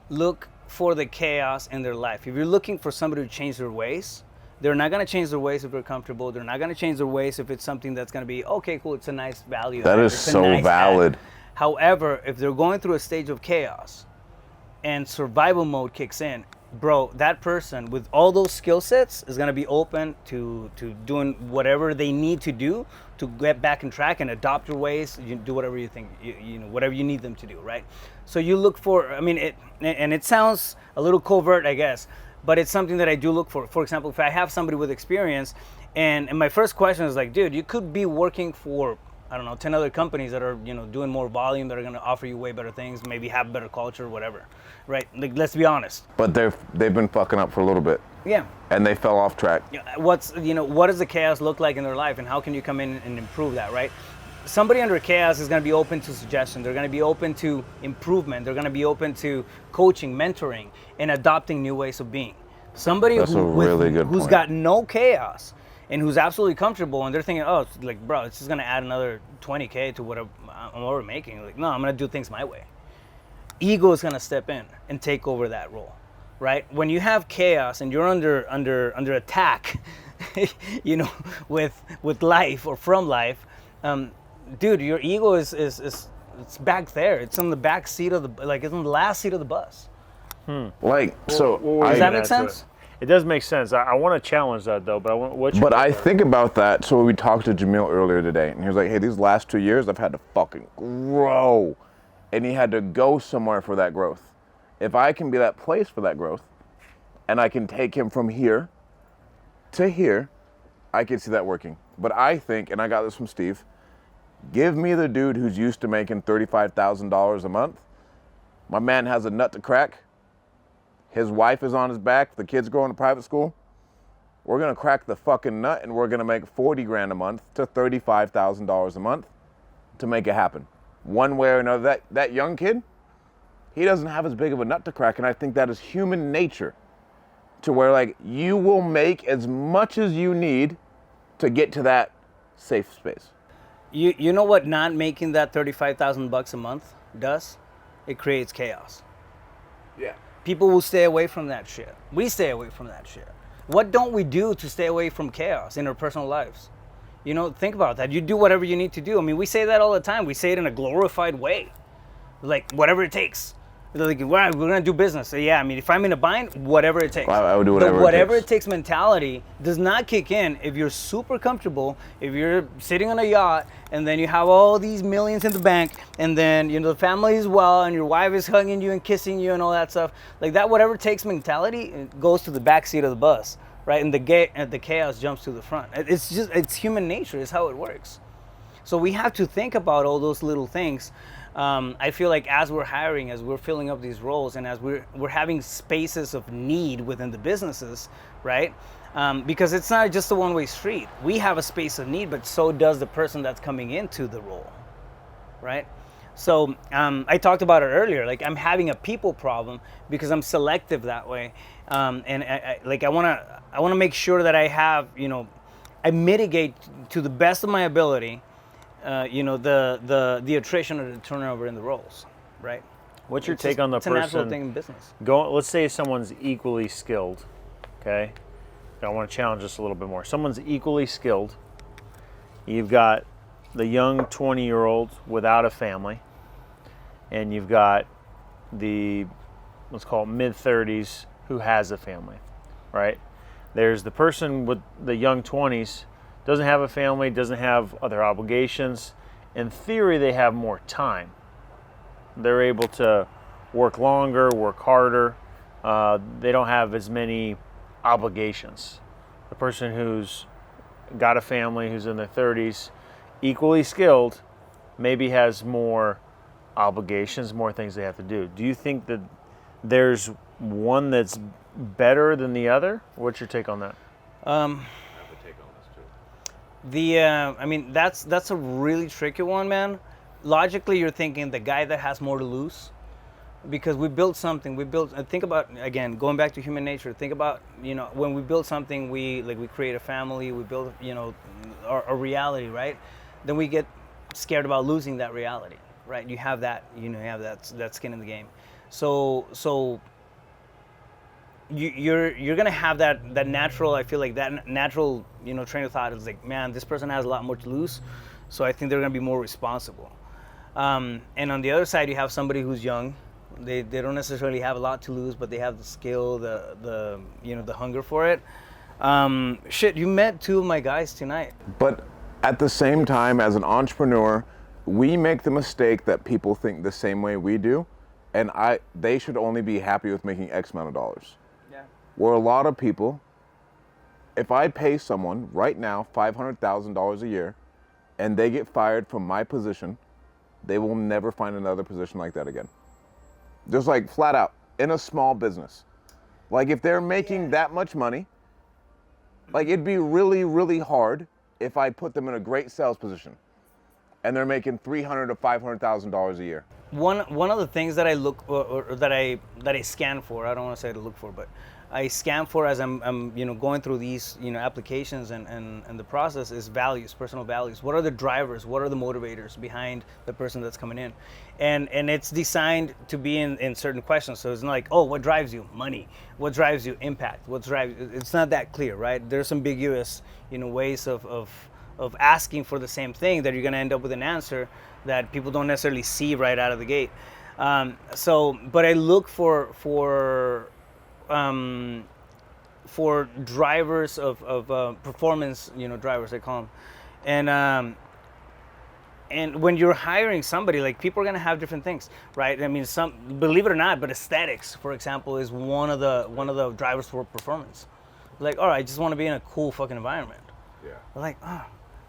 Look for the chaos in their life. If you're looking for somebody to change their ways, they're not gonna change their ways if they're comfortable. They're not gonna change their ways if it's something that's gonna be, okay, cool, it's a nice value. That add, is it's a so nice valid. add. However, if they're going through a stage of chaos and survival mode kicks in, bro, that person with all those skill sets is gonna be open to doing whatever they need to do to get back on track and adopt your ways. You do whatever you think, whatever you need them to do, right? So you look for, I mean, it sounds a little covert, I guess, but it's something that I do look for. For example, if I have somebody with experience, and my first question is like, dude, you could be working for, I don't know, 10 other companies that are, doing more volume, that are gonna offer you way better things, maybe have better culture, whatever, right? Like, let's be honest. But they've been fucking up for a little bit. Yeah. And they fell off track. What does the chaos look like in their life, and how can you come in and improve that, right? Somebody under chaos is going to be open to suggestion. They're going to be open to improvement. They're going to be open to coaching, mentoring, and adopting new ways of being. Somebody That's a really good who's point. got no chaos and who's absolutely comfortable, and they're thinking, oh, it's like, bro, it's just going to add another 20K to what I'm making. Like, no, I'm going to do things my way. Ego is going to step in and take over that role, right? When you have chaos and you're under attack, with life or from life, dude, your ego is it's back there. It's on the back seat of it's on the last seat of the bus. Like, so Does that make sense? It does make sense. I want to challenge that though, but I think about that. So we talked to Jamil earlier today, and he was like, hey, these last 2 years, I've had to fucking grow. And he had to go somewhere for that growth. If I can be that place for that growth, and I can take him from here to here, I can see that working. But I think, and I got this from Steve, give me the dude who's used to making $35,000 a month. My man has a nut to crack. His wife is on his back. The kids going to private school. We're gonna crack the fucking nut, and we're gonna make 40 grand a month to $35,000 a month to make it happen. One way or another, that young kid, he doesn't have as big of a nut to crack, and I think that is human nature, to where you will make as much as you need to get to that safe space. You know what not making that $35,000 a month does? It creates chaos. Yeah. People will stay away from that shit. We stay away from that shit. What don't we do to stay away from chaos in our personal lives? Think about that. You do whatever you need to do. I mean, we say that all the time. We say it in a glorified way. Like, whatever it takes. They're like, we're gonna do business. So yeah, I mean, if I'm in a bind, whatever it takes. I would do whatever The whatever it takes. mentality does not kick in if you're super comfortable, if you're sitting on a yacht, and then you have all these millions in the bank, and then the family is well, and your wife is hugging you and kissing you and all that stuff. Like that, whatever it takes mentality goes to the back seat of the bus, right? And the chaos jumps to the front. It's human nature. It's how it works. So we have to think about all those little things. I feel like as we're hiring, as we're filling up these roles, and as we're having spaces of need within the businesses, right? Because it's not just a one-way street. We have a space of need, but so does the person that's coming into the role, right? So I talked about it earlier. Like I'm having a people problem because I'm selective that way, and I want to make sure that I have, I mitigate to the best of my ability. The attrition or the turnover in the roles, right? What's your take on the it's person? It's a natural thing in business. Let's say someone's equally skilled, okay? I want to challenge this a little bit more. Someone's equally skilled. You've got the young 20-year-old without a family, and you've got the, let's call it mid-30s who has a family, right? There's the person with the young 20s, doesn't have a family, doesn't have other obligations. In theory, they have more time. They're able to work longer, work harder. They don't have as many obligations. The person who's got a family, who's in their 30s, equally skilled, maybe has more obligations, more things they have to do. Do you think that there's one that's better than the other? What's your take on that? I mean, that's a really tricky one, man. Logically, you're thinking the guy that has more to lose, because we built something. Think about, again, going back to human nature. Think about, when we build something, we create a family. We build, our reality, right? Then we get scared about losing that reality, right? You have that, that skin in the game. So you're gonna have that natural. I feel like that natural, train of thought is like, man, this person has a lot more to lose, so I think they're gonna be more responsible. And on the other side, you have somebody who's young. They don't necessarily have a lot to lose, but they have the skill, the hunger for it. You met two of my guys tonight. But at the same time, as an entrepreneur, we make the mistake that people think the same way we do, and they should only be happy with making X amount of dollars. Where a lot of people, if I pay someone right now $500,000 a year and they get fired from my position, they will never find another position like that again. Just like flat out, in a small business. Like if they're making that much money, like it'd be really, really hard if I put them in a great sales position and they're making $300,000 to $500,000 a year. One of the things that I look or that I scan for, I don't want to say to look for, but I scan for as I'm going through these applications and the process is values, personal values. What are the drivers? What are the motivators behind the person that's coming in? And it's designed to be in certain questions. So it's not like, oh, what drives you? Money. What drives you? Impact. What drives? It's not that clear, right? There's ambiguous ways of asking for the same thing that you're going to end up with an answer that people don't necessarily see right out of the gate. But I look for drivers of performance, drivers, I call them. And when you're hiring somebody, like, people are gonna have different things, right? I mean, believe it or not, but aesthetics, for example, is one of the drivers for performance. Like, all right, I just want to be in a cool fucking environment. Yeah. Like,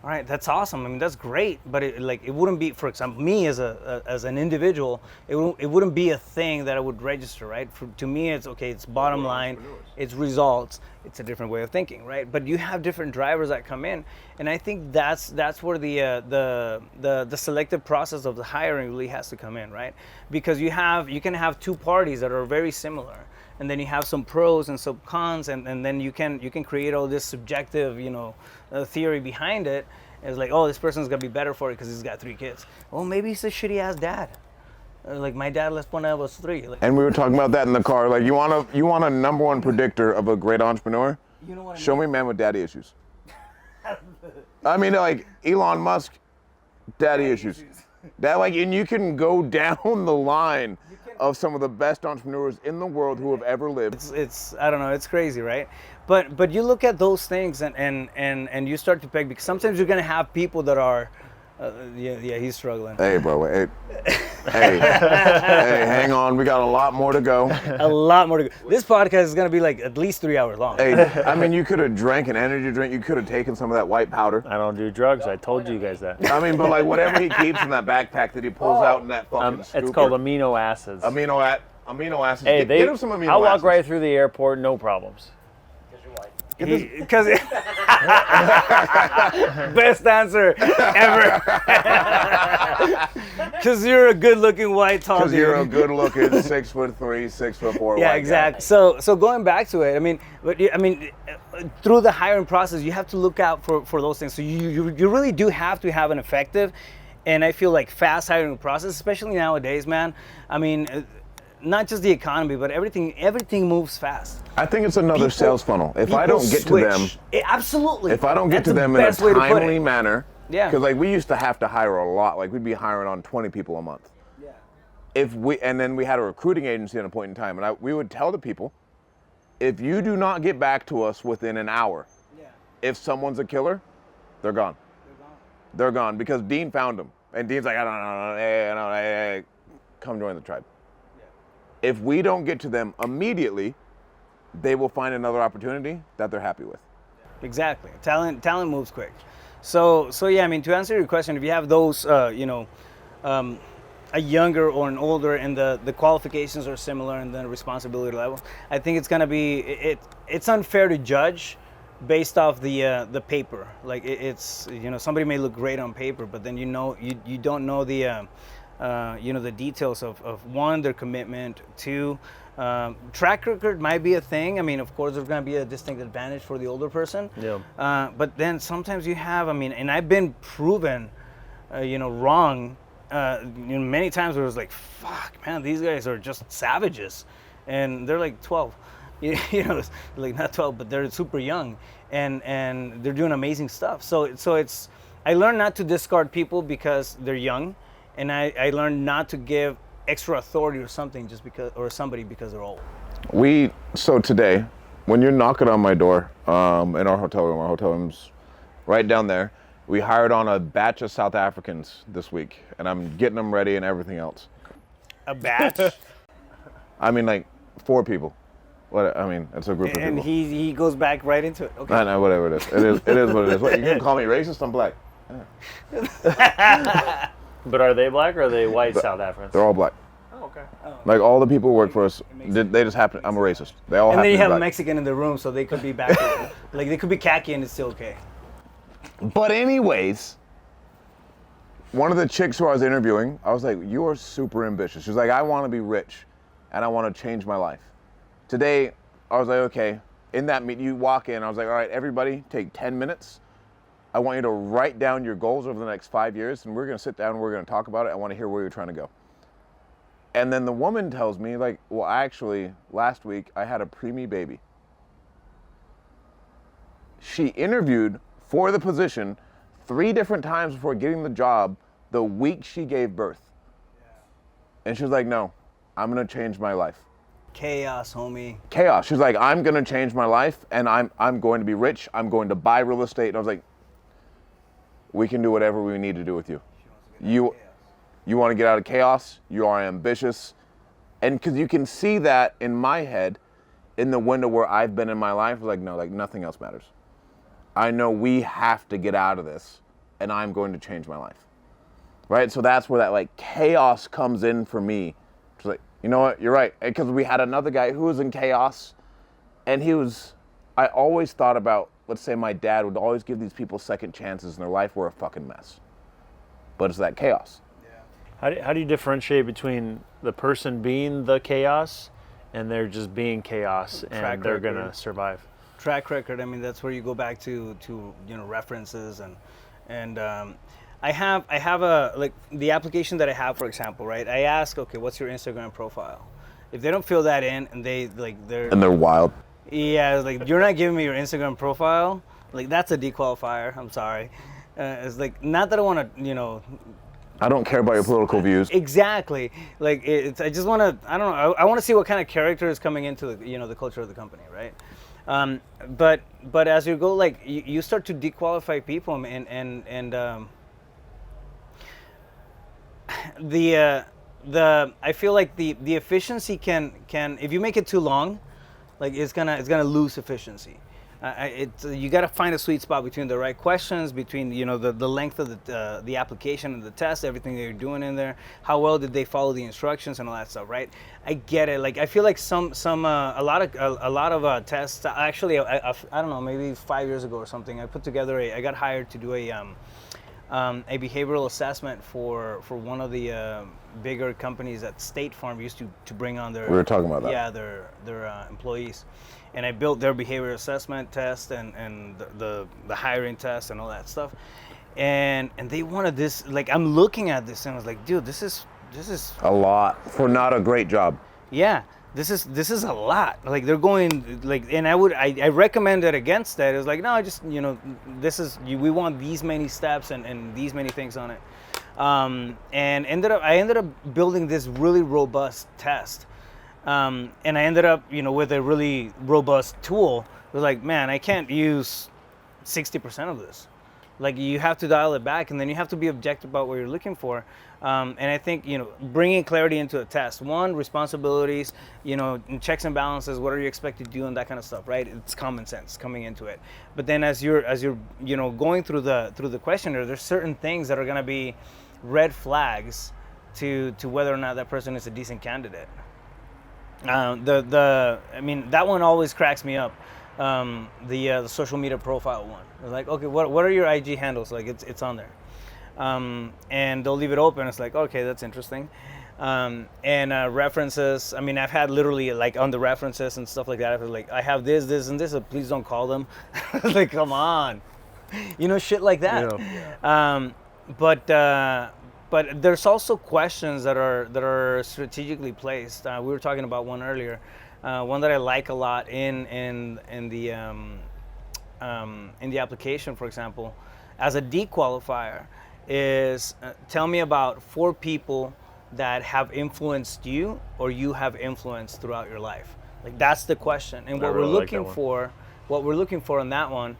all right, that's awesome. I mean, that's great, but it wouldn't be, for example, me as an individual, it wouldn't be a thing that I would register, right? To me, it's okay. It's bottom line, it's results. It's a different way of thinking, right? But you have different drivers that come in, and I think that's where the selective process of the hiring really has to come in, right? Because you can have two parties that are very similar, and then you have some pros and some cons, and then you can create all this subjective, theory behind it. It's like, oh, this person's gonna be better for it because he's got 3 kids. Well, maybe he's a shitty ass dad. Like my dad left when I was 3. Like, And we were talking about that in the car. Like, you want a number one predictor of a great entrepreneur? you know what I Show mean? me a man with daddy issues. I mean, like Elon Musk, daddy issues. That, like, and you can go down the line of some of the best entrepreneurs in the world who have ever lived. It's I don't know, it's crazy, right? But you look at those things and you start to peg, because sometimes you're gonna have people that are yeah, he's struggling. Hey, bro. Hey, hang on. We got a lot more to go. A lot more to go. This podcast is gonna be like at least 3 hours long. Hey, I mean, you could have drank an energy drink. You could have taken some of that white powder. I don't do drugs. I told you guys that. I mean, but like whatever he keeps in that backpack that he pulls out in that fucking It's scooper. called amino acids. Amino acids. Hey, get him some amino I'll walk acids. right through the airport, no problems. Because best answer ever. Because you're a good-looking white tall dude. Because you're a good-looking 6'3", 6'4" Yeah, white exactly. So going back to it, I mean, through the hiring process, you have to look out for those things. So you really do have to have an effective, and I feel like fast hiring process, especially nowadays, man. I mean, not just the economy, but everything moves fast. I think it's another sales funnel. If I don't get to them, absolutely. if I don't get That's to the them in a best way to put timely it. manner, Yeah. because like we used to have to hire a lot. Like we'd be hiring on 20 people a month. Yeah. And then we had a recruiting agency at a point in time, and we would tell the people, if you do not get back to us within an hour, if someone's a killer, they're gone. They're gone because Dean found them, and Dean's like, I don't know, hey, come join the tribe. If we don't get to them immediately, they will find another opportunity that they're happy with. Exactly. Talent moves quick. So yeah, I mean, to answer your question, if you have those, a younger or an older, and the qualifications are similar and the responsibility level, I think it's gonna be it's unfair to judge based off the paper. Like it's somebody may look great on paper, but then you don't know the the details of one, their commitment, two, track record might be a thing. I mean, of course, there's going to be a distinct advantage for the older person. Yeah. But then sometimes you have, I mean, and I've been proven, wrong, many times where it was like, fuck, man, these guys are just savages, and they're like 12, like not 12, but they're super young, and they're doing amazing stuff. So it's, I learned not to discard people because they're young. And I learned not to give extra authority or something somebody because they're old. So today, when you're knocking on my door in our hotel room's right down there, we hired on a batch of South Africans this week, and I'm getting them ready and everything else. A batch? I mean, like 4 people. It's a group of people. And he goes back right into it. Okay. I know, whatever it is. It is what it is. What, you can call me racist? I'm black. But are they black or are they white South Africans? They're all black. Oh, okay. Like all the people who work for us, they just happen. I'm a racist. They all. And then you have a black. Mexican in the room, so they could be back. Like they could be khaki and it's still okay. But anyways, one of the chicks who I was interviewing, I was like, "You are super ambitious." She's like, "I want to be rich, and I want to change my life." Today, I was like, "Okay." In that meeting, you walk in. I was like, "All right, everybody, take 10 minutes. I want you to write down your goals over the next 5 years, and we're going to sit down and we're going to talk about it. I want to hear where you're trying to go." And then the woman tells me, like, well, actually, last week I had a preemie baby. She interviewed for the position 3 different times before getting the job the week she gave birth. And she was like, no, I'm going to change my life. Chaos, homie. Chaos. She's like, I'm going to change my life, and I'm going to be rich. I'm going to buy real estate. And I was like, we can do whatever we need to do with you. You want to get out of chaos. You are ambitious. And because you can see that in my head, in the window where I've been in my life, like, no, like nothing else matters. I know we have to get out of this, and I'm going to change my life. Right? So that's where that like chaos comes in for me. It's like, you know what? You're right. Because we had another guy who was in chaos, and I always thought about, let's say my dad would always give these people second chances and their life were a fucking mess. But it's that chaos. Yeah. How do you differentiate between the person being the chaos and they're just being chaos and they're going to survive? Track record, I mean, that's where you go back to references and I have a, like the application that I have, for example, right? I ask, okay, what's your Instagram profile? If they don't fill that in and they're wild. Yeah, like you're not giving me your Instagram profile. Like that's a dequalifier. I'm sorry. It's like not that I want to, I don't care about your political views. Exactly. Like I just want to. I don't know. I want to see what kind of character is coming into the the culture of the company, right? But as you go, like you start to dequalify people, and I feel like the efficiency can if you make it too long, like it's gonna lose efficiency. You got to find a sweet spot between the right questions, between the length of the application and the test, everything that you're doing in there. How well did they follow the instructions and all that stuff, right? I get it. Like I feel like a lot of tests. Actually, I don't know, maybe 5 years ago or something. I got hired to do a behavioral assessment for one of the bigger companies that State Farm used to bring on their. We were talking about that. Yeah, their employees. And I built their behavior assessment test and the hiring test and all that stuff, and they wanted this. Like I'm looking at this and I was like, dude, this is A lot for not a great job. yeah, this is a lot. Like they're going like, and I recommended against that. It was like, no, just we want these many steps and these many things on it, and I ended up building this really robust test. And I ended up, with a really robust tool. It was like, man, I can't use 60% of this. Like, you have to dial it back, and then you have to be objective about what you're looking for. And I think, bringing clarity into a test. One, responsibilities, checks and balances. What are you expected to do and that kind of stuff, right? It's common sense coming into it. But then as you're going through the questionnaire, there's certain things that are going to be red flags to whether or not that person is a decent candidate. That one always cracks me up. The social media profile one. It's like, okay, what are your IG handles? Like it's on there. And they'll leave it open. It's like, okay, that's interesting. And references. I mean, I've had literally like on the references and stuff like that. I was like, I have this, and this. So please don't call them. Like, come on, shit like that. Yeah. But there's also questions that are strategically placed. We were talking about one earlier. One that I like a lot in the application, for example, as a dequalifier, is tell me about 4 people that have influenced you or you have influenced throughout your life. Like that's the question. And what we're looking for in that one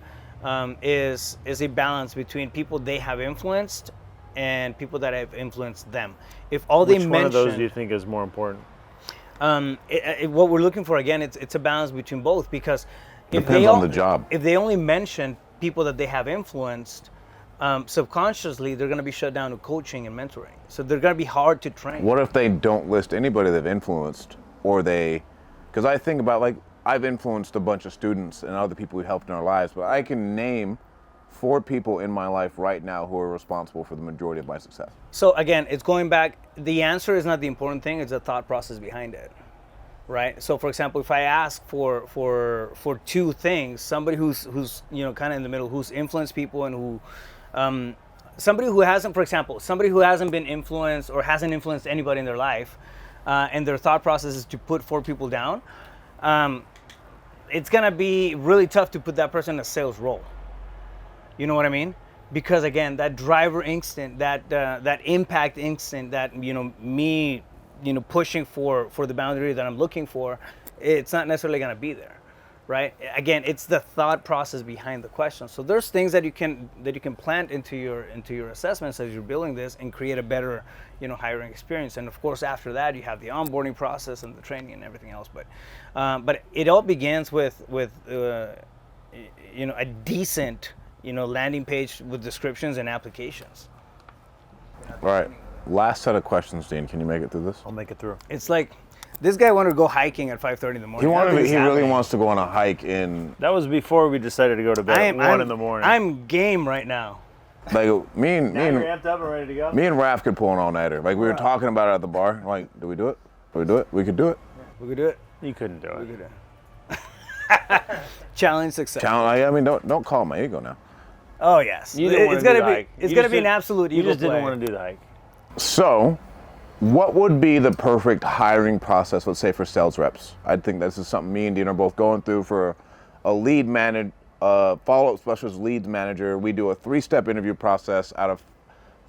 is a balance between people they have influenced and people that have influenced them. If all they mention, which one of those do you think is more important? What we're looking for again, it's a balance between both, because Depends on the job. If they only mention people that they have influenced, subconsciously they're going to be shut down to coaching and mentoring. So they're going to be hard to train. What if they don't list anybody they've influenced, because I think about, like, I've influenced a bunch of students and other people we've helped in our lives, but I can name 4 people in my life right now who are responsible for the majority of my success. So again, it's going back, the answer is not the important thing, it's the thought process behind it, right? So for example, if I ask for 2 things, somebody who's kind of in the middle, who's influenced people and who, somebody who hasn't been influenced or hasn't influenced anybody in their life, and their thought process is to put 4 people down, it's gonna be really tough to put that person in a sales role. You know what I mean? Because again, that driver instinct, that impact instinct, that me, pushing for the boundary that I'm looking for, it's not necessarily going to be there, right? Again, it's the thought process behind the question. So there's things that you can plant into your assessments as you're building this and create a better, hiring experience. And of course, after that, you have the onboarding process and the training and everything else. But it all begins with a decent landing page with descriptions and applications. All right, last set of questions, Dean. Can you make it through this? I'll make it through. It's like, this guy wanted to go hiking at 5:30 in the morning. He really wants to go on a hike in... That was before we decided to go to bed at 1 in the morning. I'm game right now. Like, me and amped up and ready to go? Me and Raph could pull an all-nighter. Like, we were talking about it at the bar. Like, do we do it? Do we do it? We could do it. We could do it. You couldn't do it. We could do it. Challenge success. Don't call my ego now. Oh yes. It's gonna be an absolute ego. You just didn't play. want to do the hike. So, what would be the perfect hiring process, let's say, for sales reps? I think this is something me and Dean are both going through for a lead manager, follow-up specialist leads manager. We do a 3-step interview process. Out of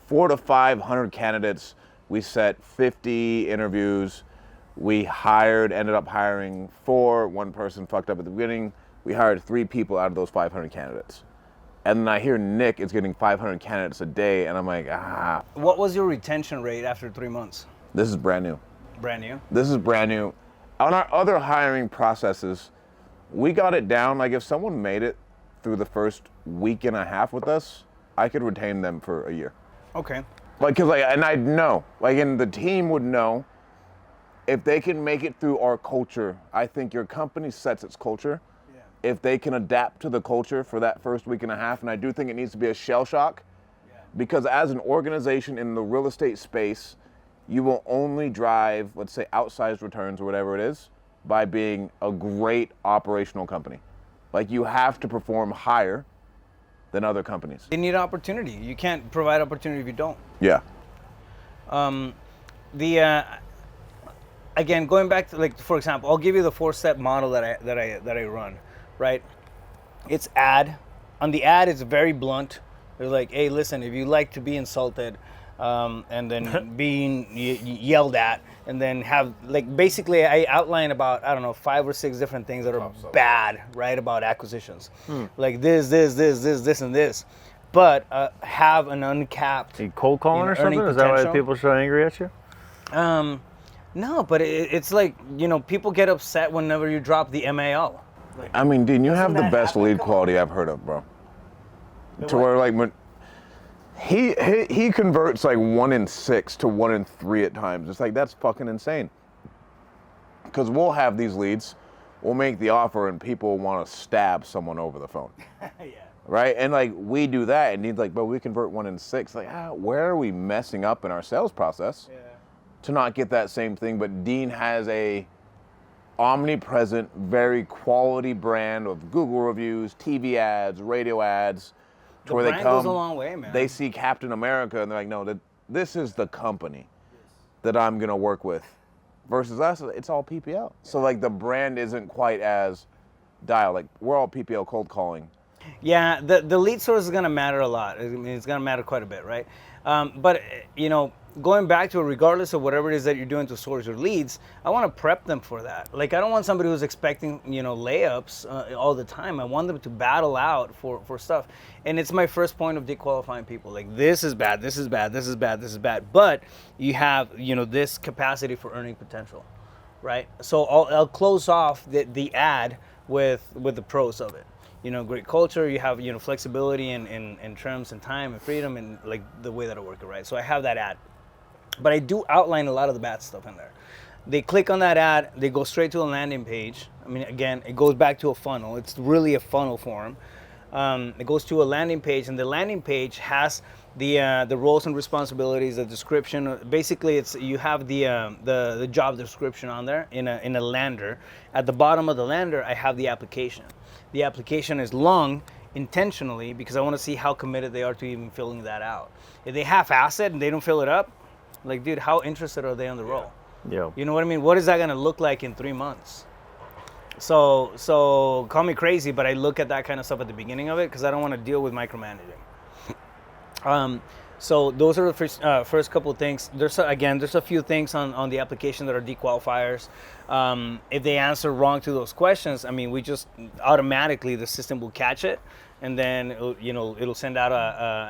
400 to 500 candidates. We set 50 interviews. We ended up hiring 4. One person fucked up at the beginning. We hired 3 people out of those 500 candidates. And then I hear Nick is getting 500 candidates a day, and I'm like, What was your retention rate after 3 months? This is brand new. Brand new? This is brand new. On our other hiring processes, we got it down. Like if someone made it through the first week and a half with us, I could retain them for a year. Okay. And I'd know, and the team would know if they can make it through our culture. I think your company sets its culture. Yeah. If they can adapt to the culture for that first week and a half, and I do think it needs to be a shell shock, because as an organization in the real estate space, you will only drive, let's say, outsized returns or whatever it is by being a great operational company. Like you have to perform higher than other companies. They need opportunity. You can't provide opportunity if you don't. Yeah. Again, going back to for example, I'll give you the 4-step model that I run, right? It's ad. On the ad, it's very blunt. They're like, hey, listen, if you like to be insulted, and then being yelled at, and then have basically I outline about 5 or 6 different things that are bad, right, about acquisitions, like this, and this, but have an uncapped. Are you cold calling or something? Is that why people are so angry at you? No, but it's people get upset whenever you drop the MAO. I mean, Dean, you have the best lead quality I've heard of, bro. To where he converts 1 in 6 to 1 in 3 at times. It's that's fucking insane. Because we'll have these leads, we'll make the offer, and people want to stab someone over the phone. Yeah. Right? And we do that, and he's but we convert 1 in 6. Where are we messing up in our sales process to not get that same thing? But Dean has a omnipresent, very quality brand of Google reviews, TV ads, radio ads. The brand goes a long way, man. They see Captain America and they're like, no, this is the company that I'm going to work with. Versus us, it's all PPL. So the brand isn't quite as dialed. We're all PPL cold calling. Yeah, the lead source is going to matter a lot. I mean, it's going to matter quite a bit, right? But, going back to it, regardless of whatever it is that you're doing to source your leads, I want to prep them for that. I don't want somebody who's expecting, layups all the time. I want them to battle out for stuff. And it's my first point of dequalifying people. This is bad, this is bad, this is bad, this is bad. But you have, this capacity for earning potential, right? So I'll close off the ad with the pros of it. Great culture, you have, flexibility in terms and time and freedom and the way that I work it, right? So I have that ad. But I do outline a lot of the bad stuff in there. They click on that ad, they go straight to a landing page. I mean, again, it goes back to a funnel. It's really a funnel for them. It goes to a landing page, and the landing page has the roles and responsibilities, the description. Basically, you have the job description on there in a lander. At the bottom of the lander, I have the application. The application is long intentionally because I want to see how committed they are to even filling that out. If they half-ass it and they don't fill it up, dude, how interested are they on the role? Yeah. You know what I mean? What is that going to look like in 3 months? So call me crazy, but I look at that kind of stuff at the beginning of it because I don't want to deal with micromanaging. So those are the first couple of things. There's a few things on the application that are dequalifiers. If they answer wrong to those questions, I mean, we just automatically, the system will catch it. And then it'll send out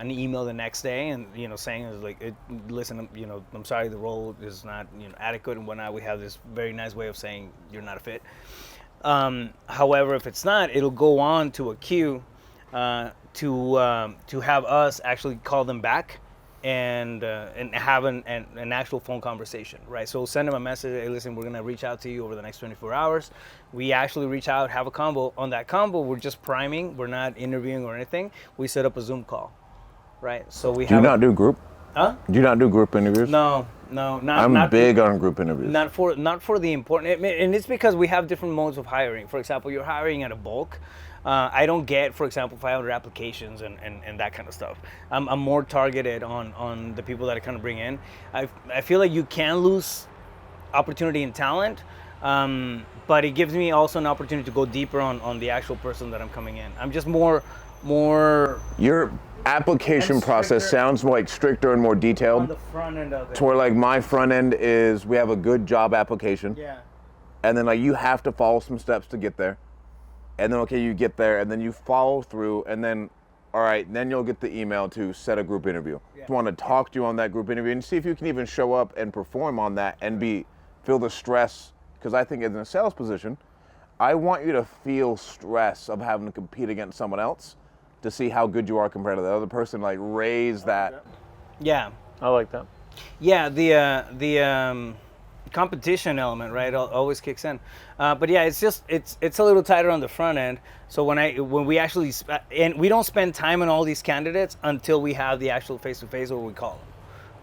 an email the next day, and saying listen, I'm sorry, the role is not adequate and whatnot. We have this very nice way of saying you're not a fit. However, if it's not, it'll go on to a queue to have us actually call them back and have an actual phone conversation, right? So send them a message, hey, listen, we're gonna reach out to you over the next 24 hours. We actually reach out, have a combo. On that combo, we're just priming, we're not interviewing or anything. We set up a Zoom call, right? So we do you not do group? Huh? Do you not do group interviews? No, I'm not big on group interviews. Not for the important, and it's because we have different modes of hiring. For example, you're hiring at a bulk. I don't get, for example, 500 applications and that kind of stuff. I'm more targeted on the people that I kind of bring in. I feel like you can lose opportunity and talent, but it gives me also an opportunity to go deeper on the actual person that I'm coming in. I'm just more. You're application And process stricter. sounds like stricter and more On detailed. the front end of it. To where like my front end is we have a good job application, Yeah. and then like you have to follow some steps to get there, and then okay you get there, and then you follow through, and then all right, then you'll get the email to set a group interview. I want to talk to you on that group interview and see if you can even show up and perform on that and feel the stress, because I think in a sales position, I want you to feel stress of having to compete against someone else to see how good you are compared to the other person, like raise that. Yeah. I like that. Yeah, the competition element, right, always kicks in. But yeah, it's a little tighter on the front end. So when we actually and we don't spend time on all these candidates until we have the actual face-to-face, or we call them,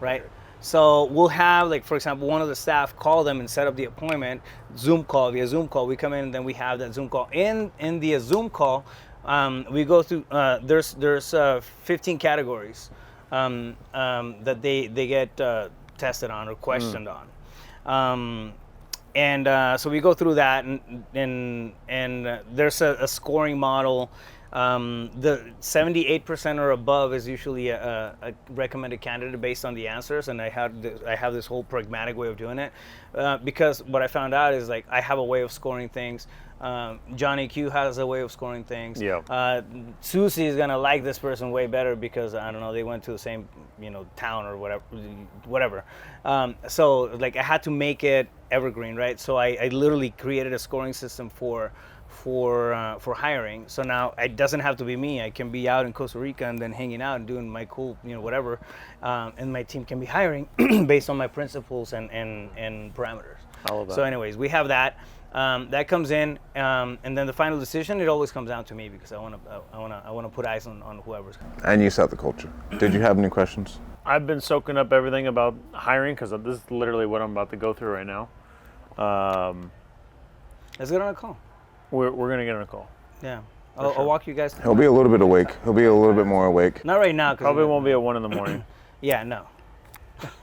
right? So we'll have, like, for example, one of the staff call them and set up the appointment, via Zoom call. We come in and then we have that Zoom call. In the Zoom call, we go through. There's 15 categories that they get tested on or questioned on. So we go through that, and there's a scoring model. The 78% or above is usually a recommended candidate based on the answers, and I have this whole pragmatic way of doing it, because what I found out is, like, I have a way of scoring things. Johnny Q has a way of scoring things. Yeah. Susie is gonna like this person way better because, I don't know, they went to the same town or whatever. So like I had to make it evergreen, right? So I literally created a scoring system for hiring. So now it doesn't have to be me. I can be out in Costa Rica and then hanging out and doing my cool whatever, and my team can be hiring based on my principles and parameters. I love that. So anyways, we have that. That comes in, and then the final decision, it always comes down to me, because I want to put eyes on whoever's coming. And you set the culture. Did you have any questions? I've been soaking up everything about hiring because this is literally what I'm about to go through right now. Let's get on a call. We're going to get on a call. Yeah. I'll walk you guys. He'll be a little bit awake. He'll be a little bit more awake. Not right now. Probably won't be at 1 in the morning. Yeah, no.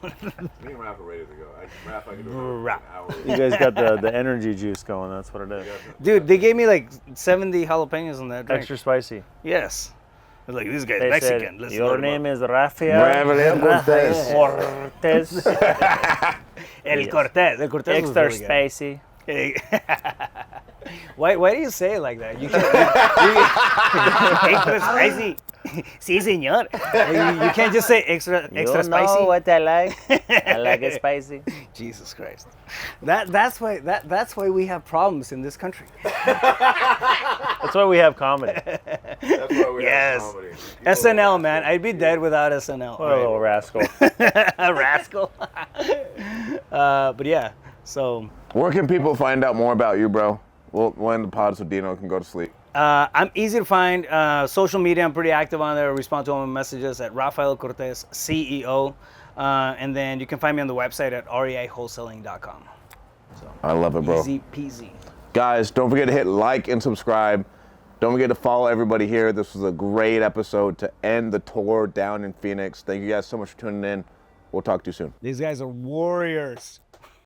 Me and Raph are ready to go. Raph, I can do Rap. You guys got the energy juice going. That's what it is. Dude, they gave me like 70 jalapenos on that drink. Extra spicy. Yes. They're like, this guy's They Mexican. said, your name is Rafael Rafael Cortez. Cortez. El Yes. Cortez. El Cortez was Extra really good. spicy. Why do you say it like that? You can't. Extra spicy. Sí, señor. You can't just say extra You spicy. know what I like? I like it spicy. Jesus Christ. That's why we have problems in this country. That's why we have comedy. That's why we Yes. have comedy. SNL, man. I'd be dead without SNL. What a little rascal. A rascal. But yeah, so Where can people find out more about you, bro? We'll end the pod so Dino can go to sleep. I'm easy to find. Social media, I'm pretty active on there. I respond to all my messages at Rafael Cortez, CEO. And then you can find me on the website at reiwholesaling.com. So I love it, bro. easy peasy. Guys, don't forget to hit like and subscribe. Don't forget to follow everybody here. This was a great episode to end the tour down in Phoenix. Thank you guys so much for tuning in. We'll talk to you soon. These guys are warriors.